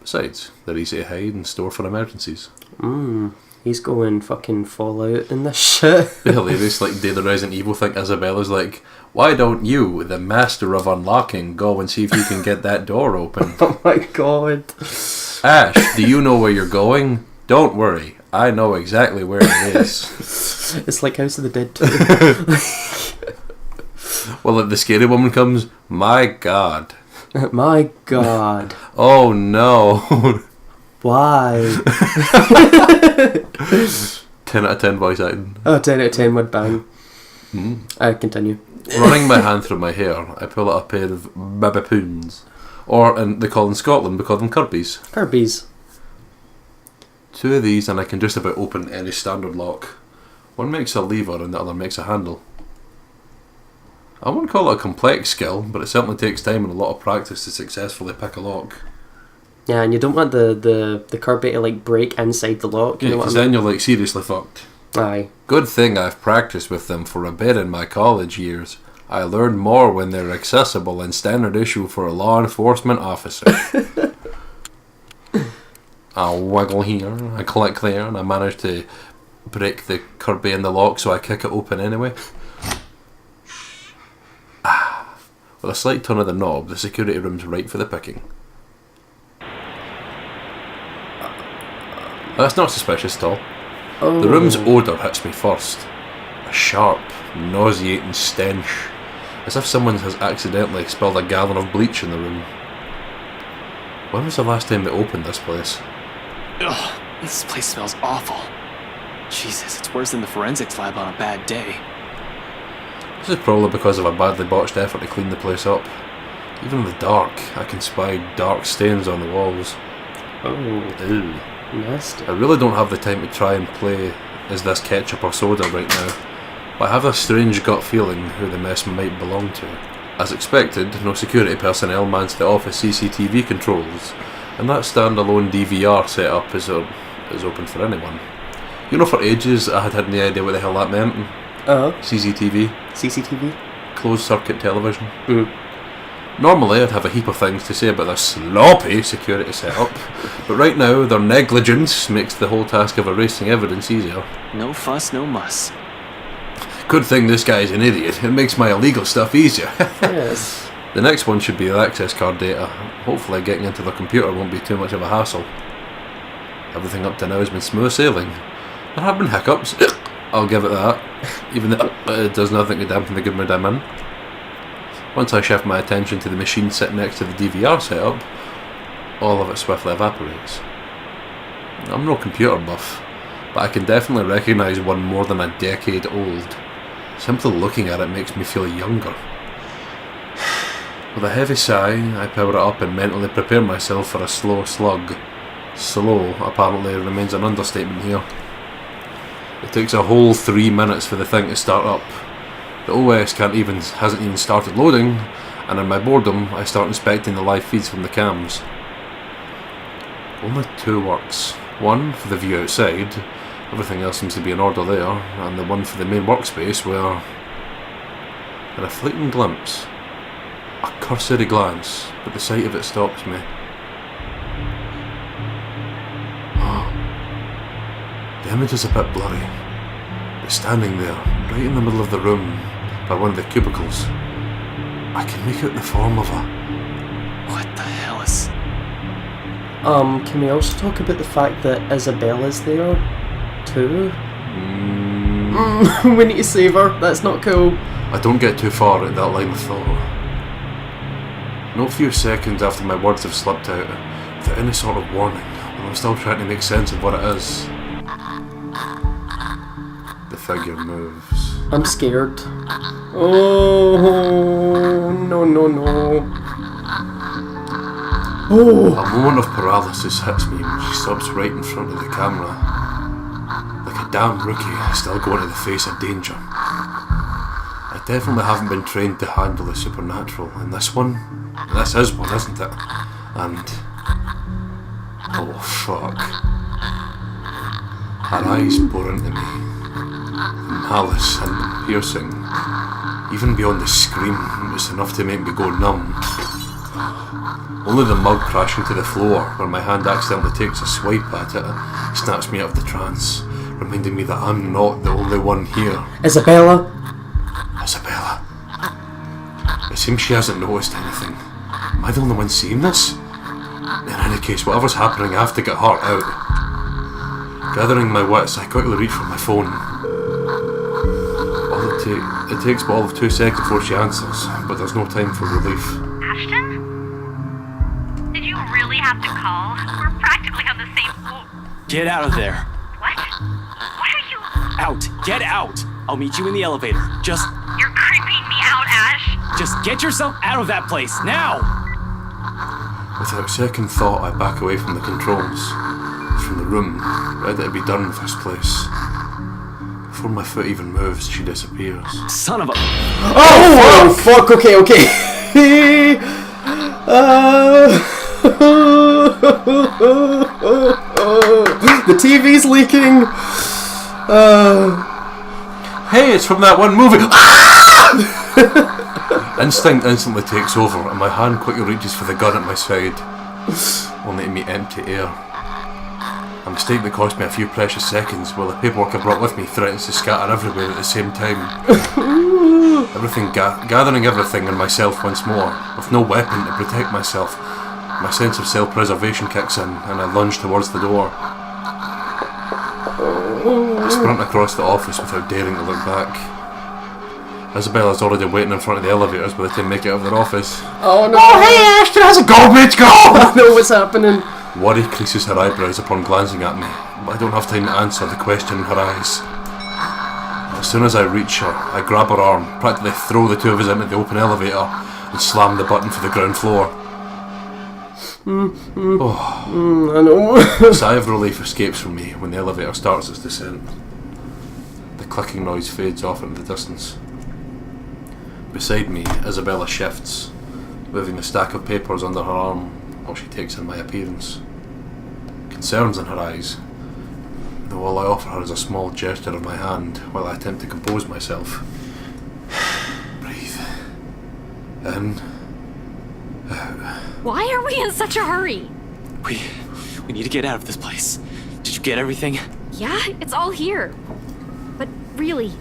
Besides, they're easy to hide and store for emergencies. He's going fucking Fallout in this shit. Hilarious, like Day the Resident Evil think Isabella's like, why don't you, the master of unlocking, go and see if you can get that door open? Oh my god. Ash, do you know where you're going? Don't worry, I know exactly where it is. It's like House of the Dead 2. Well, if the scary woman comes, my god. My god. Oh no. Why? 10 out of 10 voice acting. Oh, 10 out of 10 would bang. Continue. Running my hand through my hair, I pull out a pair of babapoons. Or, they call in Scotland, we call them Kirby's. Kirby's. 2 of these and I can just about open any standard lock. One makes a lever and the other makes a handle. I wouldn't call it a complex skill, but it certainly takes time and a lot of practice to successfully pick a lock. Yeah, and you don't want the Kirby to like break inside the lock. Yeah, because then you're like seriously fucked. Aye. Good thing I've practiced with them for a bit in my college years. I learned more when they're accessible and standard issue for a law enforcement officer. I'll wiggle here, I click there, and I manage to break the Kirby in the lock, so I kick it open anyway. With a slight turn of the knob, the security room's right for the picking. That's not suspicious at all. Oh. The room's odour hits me first. A sharp, nauseating stench. As if someone has accidentally spilled a gallon of bleach in the room. When was the last time they opened this place? Ugh, this place smells awful. Jesus, it's worse than the forensics lab on a bad day. This is probably because of a badly botched effort to clean the place up. Even in the dark, I can spy dark stains on the walls. Oh. Ew. Nasty. I really don't have the time to try and play is this ketchup or soda right now, but I have a strange gut feeling who the mess might belong to. As expected, no security personnel mans the office CCTV controls, and that standalone DVR setup is is open for anyone. You know, for ages I had had no idea what the hell that meant. CCTV. CCTV? Closed circuit television. Normally I'd have a heap of things to say about their sloppy security setup, but right now their negligence makes the whole task of erasing evidence easier. No fuss, no muss. Good thing this guy's an idiot. It makes my illegal stuff easier. Yes. The next one should be the access card data. Hopefully getting into the computer won't be too much of a hassle. Everything up to now has been smooth sailing. There have been hiccups. I'll give it that. Even though it does nothing to dampen the good mood I'm in. Once I shift my attention to the machine sitting next to the DVR setup, all of it swiftly evaporates. I'm no computer buff, but I can definitely recognise one more than a decade old. Simply looking at it makes me feel younger. With a heavy sigh, I power it up and mentally prepare myself for a slow slug. Slow, apparently, remains an understatement here. It takes a whole 3 minutes for the thing to start up. The OS hasn't even started loading, and in my boredom, I start inspecting the live feeds from the cams. Only 2 works. One for the view outside, everything else seems to be in order there, and the one for the main workspace where, in a fleeting glimpse, a cursory glance, but the sight of it stops me. The image is a bit blurry, but standing there, right in the middle of the room, by one of the cubicles, I can make out the form of a... What the hell is... Can we also talk about the fact that Isabella's there, too? We need to save her, that's not cool. I don't get too far at that line of thought. No few seconds after my words have slipped out, without any sort of warning, when I'm still trying to make sense of what it is. The figure moves. I'm scared. Oh, no. Oh. A moment of paralysis hits me when she stops right in front of the camera. Like a damn rookie still going to the face of danger. I definitely haven't been trained to handle the supernatural, and this is one, isn't it? And... oh fuck. Her eyes bore into me. Malice and piercing. Even beyond the scream, it was enough to make me go numb. Only the mug crashing to the floor, where my hand accidentally takes a swipe at it, snaps me out of the trance, reminding me that I'm not the only one here. Isabella? It seems she hasn't noticed anything. Am I the only one seeing this? In any case, whatever's happening, I have to get her out. Gathering my wits, I quickly reach for my phone. It takes all of 2 seconds before she answers, but there's no time for relief. Ashton? Did you really have to call? We're practically on the same floor. Get out of there. What? What are you... Out. Get out. I'll meet you in the elevator. You're creeping me out, Ash. Just get yourself out of that place, now! Without second thought, I back away from the controls, from the room, ready to be done with this place. Before my foot even moves, she disappears. Son of a... Oh, fuck, okay. The TV's leaking. Hey, it's from that one movie! Instinct instantly takes over, and my hand quickly reaches for the gun at my side, only to meet empty air. A mistake that cost me a few precious seconds, while the paperwork I brought with me threatens to scatter everywhere at the same time. Gathering everything and myself once more, with no weapon to protect myself. My sense of self-preservation kicks in, and I lunge towards the door. I sprint across the office without daring to look back. Isabella's already waiting in front of the elevators by the time I make it out of their office. Oh no! Oh hey Ashton, how's it going, mate? Go! I know what's happening. Worry creases her eyebrows upon glancing at me, but I don't have time to answer the question in her eyes. As soon as I reach her, I grab her arm, practically throw the two of us into the open elevator, and slam the button for the ground floor. I know. A sigh of relief escapes from me when the elevator starts its descent. The clicking noise fades off into the distance. Beside me, Isabella shifts, moving the stack of papers under her arm while she takes in my appearance. Concerns in her eyes, All I offer her is a small gesture of my hand while I attempt to compose myself. Breathe. In. Out. Why are we in such a hurry? We need to get out of this place. Did you get everything? Yeah, it's all here. But really,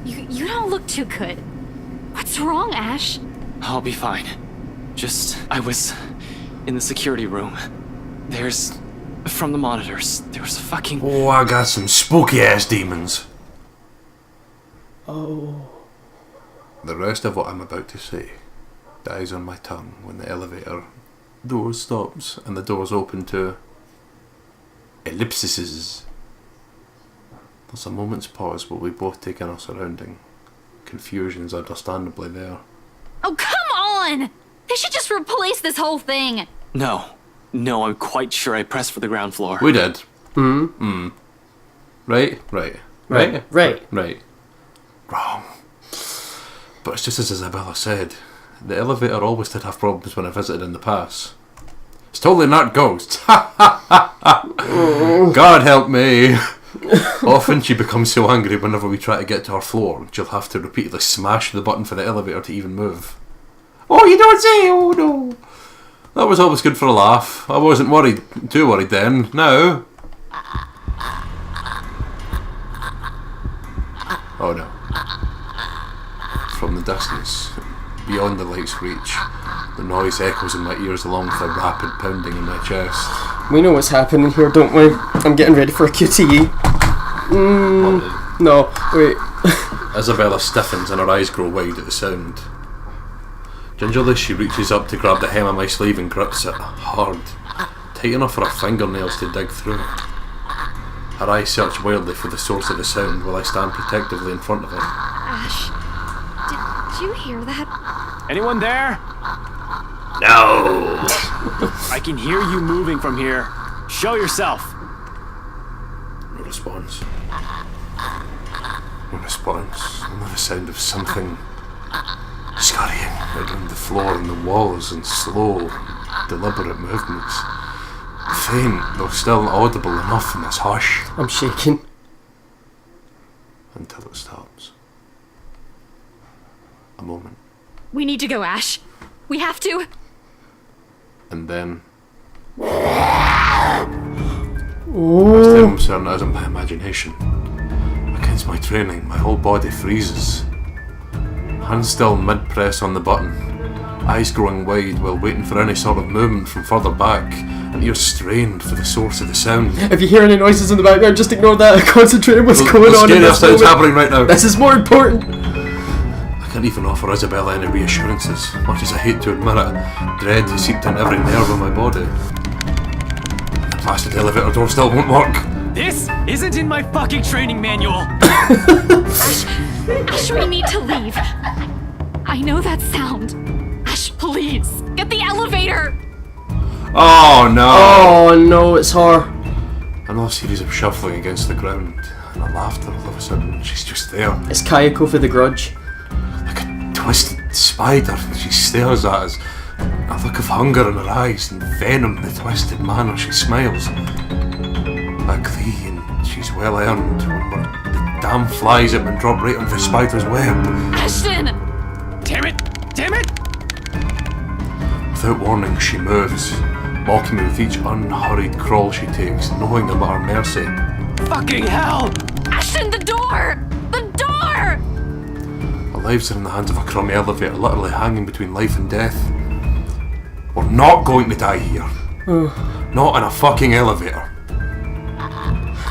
you don't look too good. What's wrong, Ash? I'll be fine. I was in the security room. From the monitors, there was a fucking... Oh, I got some spooky ass demons. Oh. The rest of what I'm about to say dies on my tongue when the elevator door stops and the doors open to ellipses. There's a moment's pause while we both take in our surrounding. Confusion's understandably there. Oh, come on! They should just replace this whole thing. No, I'm quite sure I pressed for the ground floor. We did. Right. Wrong. But it's just as Isabella said. The elevator always did have problems when I visited in the past. It's totally not ghosts. God help me. Often she becomes so angry whenever we try to get to her floor, she'll have to repeatedly smash the button for the elevator to even move. Oh, you don't say! Oh no! That was always good for a laugh. I wasn't too worried then. Now... Oh no. From the distance, beyond the light's reach, the noise echoes in my ears along with a rapid pounding in my chest. We know what's happening here, don't we? I'm getting ready for a QTE. No, wait. Isabella stiffens and her eyes grow wide at the sound. Gingerly, she reaches up to grab the hem of my sleeve and grips it hard, tight enough for her fingernails to dig through. Her eyes search wildly for the source of the sound while I stand protectively in front of her. Ash, did you hear that? Anyone there? No! I can hear you moving from here. Show yourself. No response. No response. Only the sound of something scurrying around the floor and the walls in slow, deliberate movements. Faint, though still audible enough in this hush. I'm shaking. Until it stops. A moment. We need to go, Ash. We have to. And then... Oh. As I'm certain it isn't my imagination. Against my training, my whole body freezes. Hands still mid-press on the button. Eyes growing wide while waiting for any sort of movement from further back. And ears strained for the source of the sound. If you hear any noises in the background, just ignore that. Concentrate on what's going on in this sounds happening right now. This is more important. I can't even offer Isabella any reassurances. Much as I hate to admit it, dread has seeped in every nerve in my body. The blasted elevator door still won't work. This isn't in my fucking training manual. Ash, we need to leave. I know that sound. Ash, please, get the elevator. Oh no! Oh no, it's her. Another series of shuffling against the ground, and a laughter all of a sudden. She's just there. It's Kayako for The Grudge. Like a twisted spider, she stares at us. A look of hunger in her eyes and venom in the twisted manner she smiles. A glee, and she's well earned. When the damn flies have been dropped right onto the spider's web. Ashton! Damn it! Without warning, she moves, mocking me with each unhurried crawl she takes, knowing I'm at her mercy. Fucking hell! Ashton, the door! The door! Our lives are in the hands of a crummy elevator, literally hanging between life and death. We're not going to die here. Not in a fucking elevator.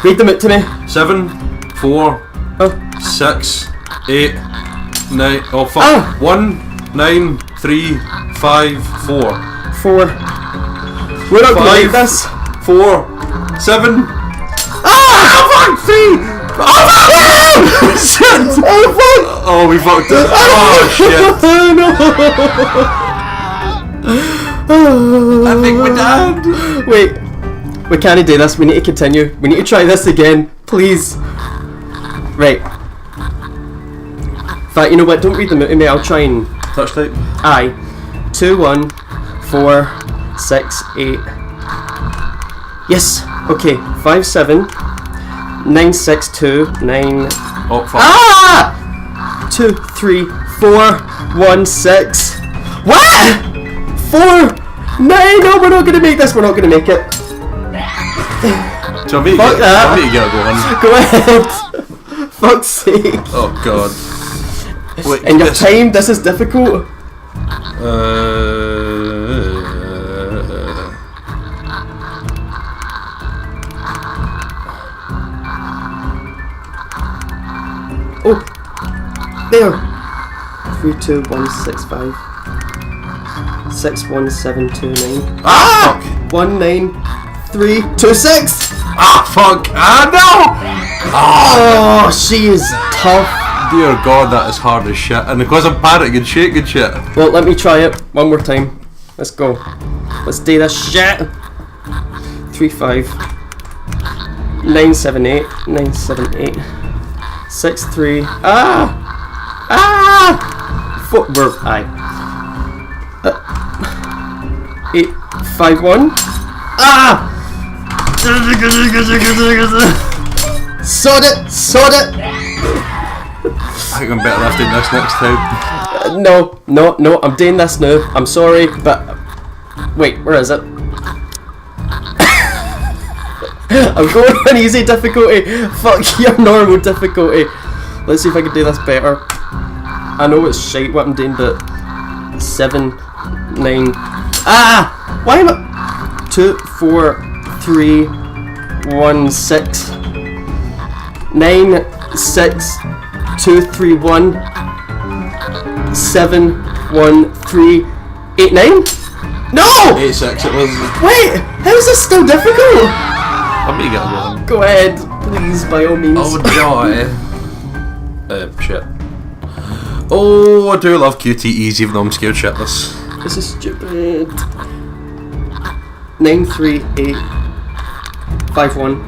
Read them out to me. 7, 4, 6, 8, 9. Oh fuck. 1, 9, 3, 5, 4. 4. We're not going like this. 4, 7. Fuck! 3! Oh shit! Oh fuck! Oh, we fucked it. Oh shit! I think we're dead. Wait. We can't do this. We need to continue. We need to try this again. Please. Right. In fact, you know what? Don't read them out to me. I'll try and... Touch tape? Aye. 2, 1, 4, 6, 8. Yes. Okay. 5, 7, 962 9. Oh fuck. Ah! 2 3 4 1 6. What? 4 9. No, we're not gonna make this. We're not gonna make it. So me, Fuck that. you gotta go on. Go ahead. Fuck's sake. Oh god. Wait, And your time. This is difficult. Oh, there. 3 2 1 6 5 6 1 7 2 9. Ah! 1 9 3 2 6. Ah fuck! Ah no! Oh, she is tough. Dear God, that is hard as shit. And because I'm panicking and shaking shit. Well, let me try it one more time. Let's go. Let's do this shit. 3 5 9 7 8 9 7 8 6 3. Ah! Ah! 4. We're 8 5 1. Ah! Sod it! Sod it! I think I'm better off doing this next time. No, I'm doing this now. I'm sorry, but wait, where is it? I'm going on easy difficulty. Fuck your normal difficulty. Let's see if I can do this better. I know it's shite what I'm doing, but 7 9. Ah! Why am I 2 4 3 1 6 9 6 2 3 1 7 1 3 8 9. No! 8 6 it was. Wait, how is this still difficult? I'm gonna get one. Go ahead, please, by all means. Oh joy. Shit. Oh, I do love QTEs even though I'm scared shitless. This is stupid. 9 3 8 5 1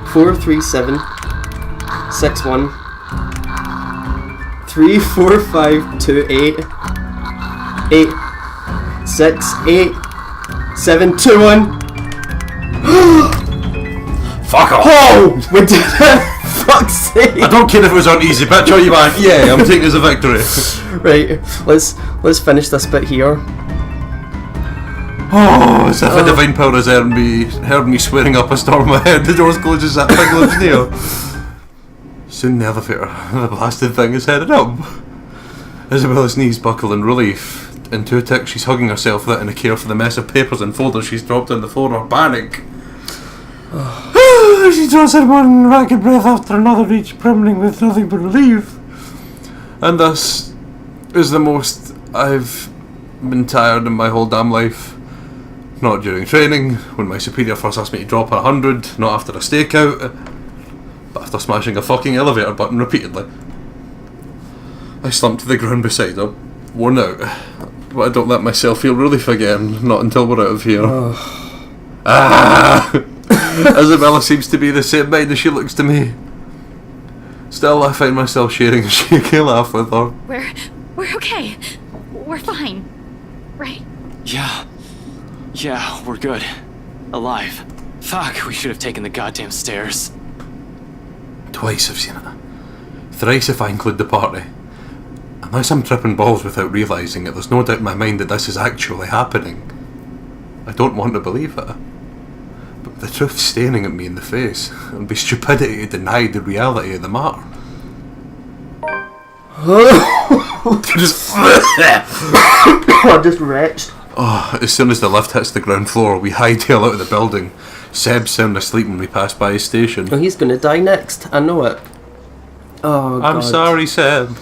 4 3 7 6 1 3 4 5 2 8 8 6 8 7 2 1. Fuck off! Oh! We did it! Fuck's sake! I don't care if it was on easy, bitch, or you man. Yeah, I'm taking it as a victory. Right, let's finish this bit here. Oh, as if a divine power has heard me swearing up a storm my head. The doors closed as that big lives near. Soon the elevator, the blasted thing is headed up. Isabella's knees buckle in relief. In 2 ticks, she's hugging herself without any care for the mess of papers and folders she's dropped on the floor or panic. She draws in one ragged breath after another, each brimming with nothing but relief. And thus is the most I've been tired in my whole damn life. Not during training, when my superior first asked me to drop 100, not after a stakeout, but after smashing a fucking elevator button repeatedly. I slumped to the ground beside her, worn out, but I don't let myself feel relief again, not until we're out of here. Ah! Isabella seems to be the same mind as she looks to me. Still, I find myself sharing a shaky laugh with her. We're okay. We're fine. Right? Yeah, we're good. Alive. Fuck, we should have taken the goddamn stairs. Twice I've seen it. Thrice if I include the party. Unless I'm tripping balls without realising it, there's no doubt in my mind that this is actually happening. I don't want to believe it. But the truth's staring at me in the face. It would be stupidity to deny the reality of the matter. I just retched. Oh, as soon as the lift hits the ground floor, we hightail out of the building. Seb's sound asleep when we pass by his station. Oh, he's gonna die next. I know it. Oh, God. I'm sorry, Seb.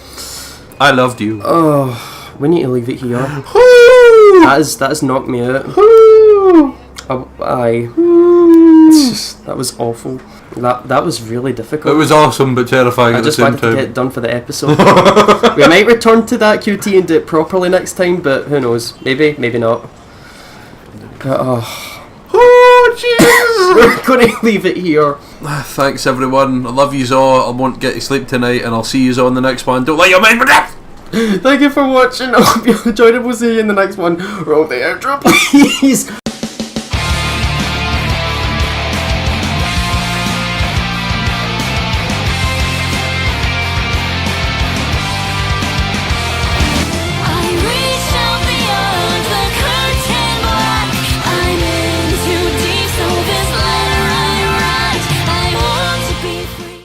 I loved you. Oh, we need to leave it here. That has knocked me out. Aye. That was awful. That was really difficult. It was awesome but terrifying at the same time. I just wanted to get it done for the episode. We might return to that QT and do it properly next time, but who knows? Maybe not. But Jesus! We're going to leave it here. Thanks everyone. I love yous all. I won't get to sleep tonight, and I'll see yous all in the next one. Don't let your mind forget. Thank you for watching. I hope you enjoyed it. We'll see you in the next one. Roll the outro, please.